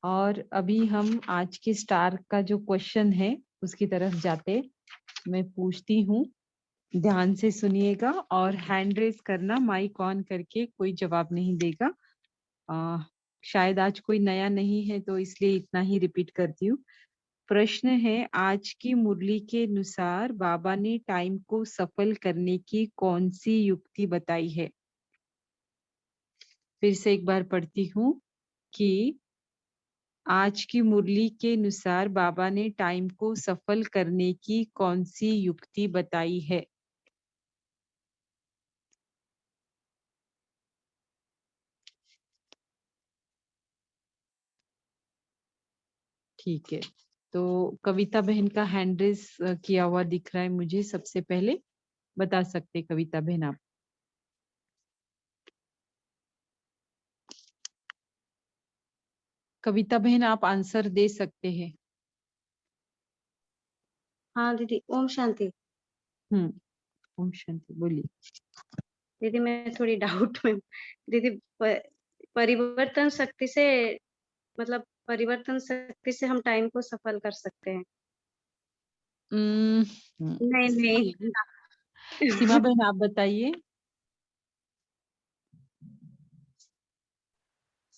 और अभी हम आज के स्टार का जो क्वेश्चन है उसकी तरफ जाते, मैं पूछती हूँ, ध्यान से सुनिएगा और हैंड रेस करना, माइक ऑन करके, कोई जवाब नहीं देगा। शायद आज कोई नया नहीं है तो इसलिए इतना ही रिपीट करती हूँ। प्रश्न है, आज की मुरली के अनुसार बाबा ने टाइम को सफल करने की कौन सी युक्ति बताई है। फिर से एक बार पढ़ती हूँ कि आज की मुरली के अनुसार बाबा ने टाइम को सफल करने की कौन सी युक्ति बताई है। ठीक है, तो कविता बहन का हैंड रेस किया हुआ दिख रहा है मुझे। सबसे पहले बता सकते कविता बहन आप। कविता बहन आप आंसर दे सकते हैं। हाँ दीदी, ओम शांति। ओम शांति, बोलिए। दीदी मैं थोड़ी डाउट में हूँ। दीदी परिवर्तन शक्ति से, मतलब परिवर्तन शक्ति से हम टाइम को सफल कर सकते हैं? नहीं नहीं। सीमा बहन आप बताइए।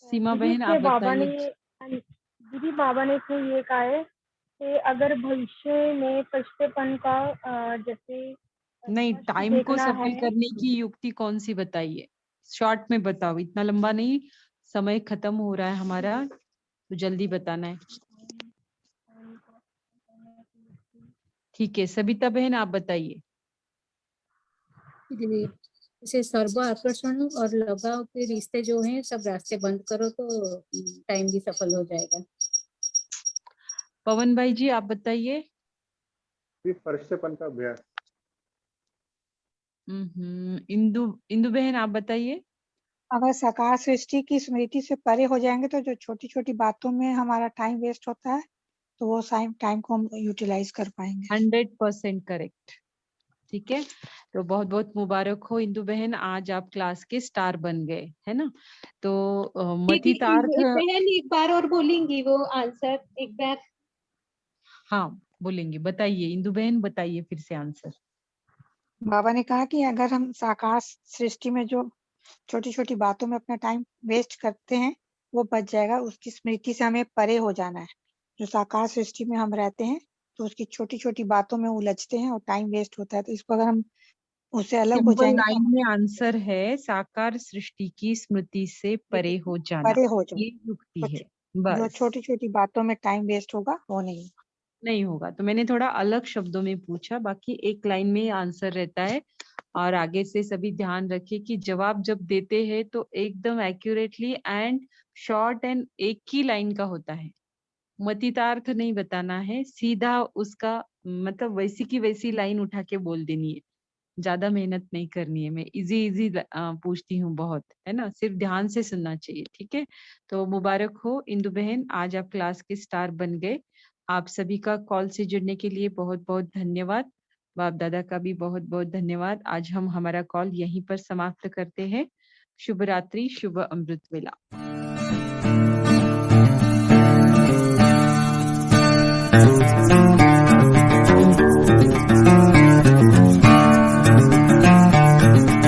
सीमा दीदी बहन आप इससे बाबा ने, बताइए। दीदी बाबा ने इसमें ये कहा है कि अगर भविष्य में फरिश्तेपन का जैसे नहीं, स्पष्ट टाइम को देखना सफल है। करने की युक्ति कौन सी बताइए, शॉर्ट में बताओ, इतना लंबा नहीं, समय खत्म हो रहा है हमारा, तो जल्दी बताना है। ठीक है, सबिता बहन आप बताइए। जैसे सर्व आकर्षण और लगाव के रिश्ते जो हैं सब रास्ते बंद करो तो टाइम भी सफल हो जाएगा। पवन भाई जी आप बताइए। फरिश्तेपन का अभ्यास। इंदु इंदु बहन आप बताइए। अगर साकार सृष्टि की स्मृति से परे हो जाएंगे तो जो छोटी छोटी बातों में हमारा टाइम वेस्ट होता है, तो वो टाइम को हम यूटिलाइज कर पाएंगे। 100% करेक्ट। ठीक है, तो बहुत बहुत मुबारक हो इंदु बहन, आज आप क्लास के स्टार बन गए, है ना। तो मतितार्थ, बहन एक बार और बोलेंगी वो आंसर एक बार? हाँ बोलेंगे, बताइए इंदु बहन, बताइए फिर से आंसर। बाबा ने कहा कि अगर हम साकार सृष्टि में जो छोटी छोटी बातों में अपना टाइम वेस्ट करते हैं वो बच जाएगा, उसकी स्मृति से हमें परे हो जाना है। जो साकार सृष्टि में हम रहते हैं तो उसकी छोटी छोटी बातों में उलझते हैं और टाइम वेस्ट होता है, तो इसको अगर हम उससे अलग हो सिंपल जाएंगे लाइन तो में आंसर है, साकार सृष्टि की स्मृति से परे हो जाना, परे हो जाओ। ये युक्ति है। जो बस, छोटी छोटी बातों में टाइम वेस्ट होगा वो नहीं होगा। तो मैंने थोड़ा अलग शब्दों में पूछा, बाकी एक लाइन में आंसर रहता है। और आगे से सभी ध्यान रखिए कि जवाब जब देते हैं तो एकदम एक्यूरेटली एंड शॉर्ट एंड एक ही लाइन का होता है। मतितार्थ नहीं बताना है, सीधा उसका मतलब वैसी की वैसी लाइन उठा के बोल देनी है। ज्यादा मेहनत नहीं करनी है, मैं इजी पूछती हूँ बहुत, है ना, सिर्फ ध्यान से सुनना चाहिए, ठीक है। तो मुबारक हो इंदु बहन, आज आप क्लास के स्टार बन गए। आप सभी का कॉल से जुड़ने के लिए बहुत बहुत धन्यवाद। बाप दादा का भी बहुत बहुत धन्यवाद। आज हम हमारा कॉल यहीं पर समाप्त करते हैं। शुभ रात्रि, शुभ अमृत वेला।